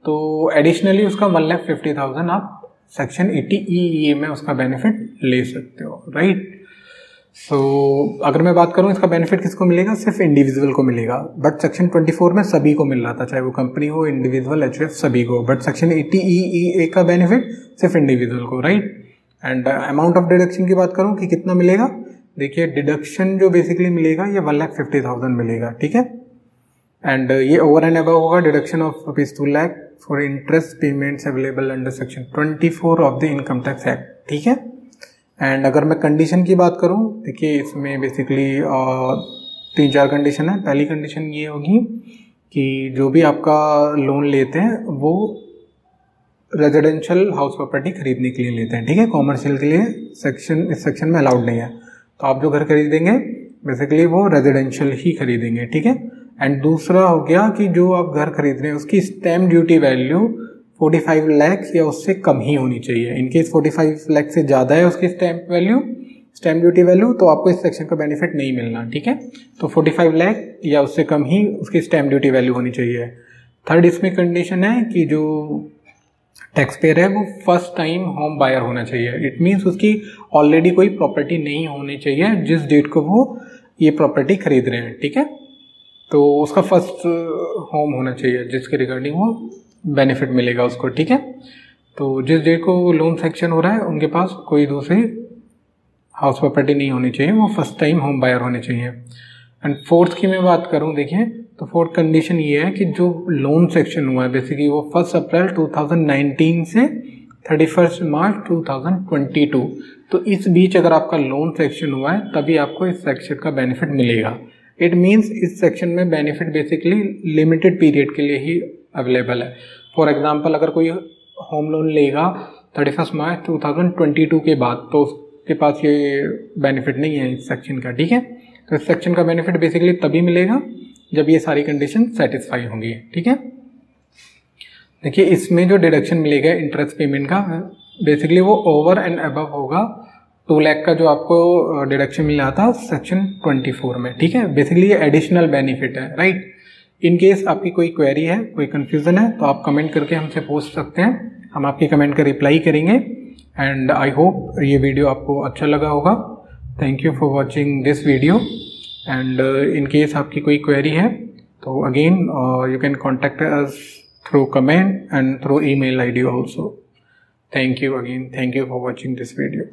तो एडिशनली उसका 1,50,000 आप सेक्शन 80EA में उसका बेनिफिट ले सकते हो, राइट। सो अगर मैं बात करूं इसका बेनिफिट किसको मिलेगा, सिर्फ इंडिविजुअल को मिलेगा, बट सेक्शन 24 में सभी को मिल रहा था, चाहे वो कंपनी हो, इंडिविजुअल, HUF, सभी को। बट सेक्शन 80EA का बेनिफिट सिर्फ इंडिविजुअल को, right. And amount of deduction की बात करूं कि कितना मिलेगा, देखिए डिडक्शन जो बेसिकली मिलेगा ये 1,50,000 मिलेगा, ठीक है। एंड ये ओवर एंड अबव होगा deduction of ₹2 lakh for interest payments available under section 24 of the income tax act, ठीक है। एंड अगर मैं कंडीशन की बात करूं, देखिए इसमें बेसिकली 3-4 कंडीशन है। पहली कंडीशन ये होगी कि जो भी आपका लोन लेते हैं वो रेजिडेंशियल हाउस प्रॉपर्टी खरीदने के लिए लेते हैं, ठीक है। कॉमर्शियल के लिए इस सेक्शन में अलाउड नहीं है। तो आप जो घर खरीदेंगे बेसिकली वो रेजिडेंशियल ही खरीदेंगे, ठीक है। एंड दूसरा हो गया कि जो आप घर खरीद रहे हैं उसकी स्टैम्प ड्यूटी वैल्यू 45 लाख या उससे कम ही होनी चाहिए। इनकेस 45 लाख से ज़्यादा है उसकी स्टैम्प ड्यूटी वैल्यू, तो आपको इस सेक्शन का बेनिफिट नहीं मिलना, ठीक है। तो 45 लाख या उससे कम ही उसकी स्टैम्प ड्यूटी वैल्यू होनी चाहिए। थर्ड इसमें कंडीशन है कि जो टैक्स पेयर है वो फर्स्ट टाइम होम बायर होना चाहिए। इट मीन्स उसकी ऑलरेडी कोई प्रॉपर्टी नहीं होनी चाहिए जिस डेट को वो ये प्रॉपर्टी खरीद रहे हैं, ठीक है। तो उसका फर्स्ट होम होना चाहिए जिसके रिगार्डिंग वो बेनिफिट मिलेगा उसको, ठीक है। तो जिस डेट को लोन सेक्शन हो रहा है उनके पास कोई दूसरी हाउस प्रॉपर्टी नहीं होनी चाहिए, वो फर्स्ट टाइम होम बायर होने चाहिए। एंड फोर्थ की मैं बात करूं, देखिए तो फोर्थ कंडीशन ये है कि जो लोन सेक्शन हुआ है बेसिकली वो 1 अप्रैल 2019 से 31 मार्च 2022, तो इस बीच अगर आपका लोन सेक्शन हुआ है तभी आपको इस सेक्शन का बेनिफिट मिलेगा। इट मीन्स इस सेक्शन में बेनिफिट बेसिकली लिमिटेड पीरियड के लिए ही अवेलेबल है। फॉर एग्जांपल अगर कोई होम लोन लेगा 31 मार्च 2022 के बाद, तो उसके पास ये बेनिफिट नहीं है इस सेक्शन का, ठीक है। तो इस सेक्शन का बेनिफिट बेसिकली तभी मिलेगा जब ये सारी कंडीशन सेटिस्फाई होंगी, ठीक है। देखिए इसमें जो डिडक्शन मिलेगा इंटरेस्ट पेमेंट का बेसिकली वो ओवर एंड अबव होगा 2 लाख का जो आपको डिडक्शन मिल रहा था सेक्शन 24 में, ठीक है। बेसिकली ये एडिशनल बेनिफिट है, राइट। इन केस आपकी कोई क्वेरी है, कोई कंफ्यूजन है, तो आप कमेंट करके हमसे पूछ सकते हैं, हम आपकी कमेंट का रिप्लाई करेंगे। एंड आई होप ये वीडियो आपको अच्छा लगा होगा। Thank you for watching this video. And in case आपकी कोई क्वेरी है तो again you can contact us through comment and through email ID also. Thank you again. Thank you for watching this video.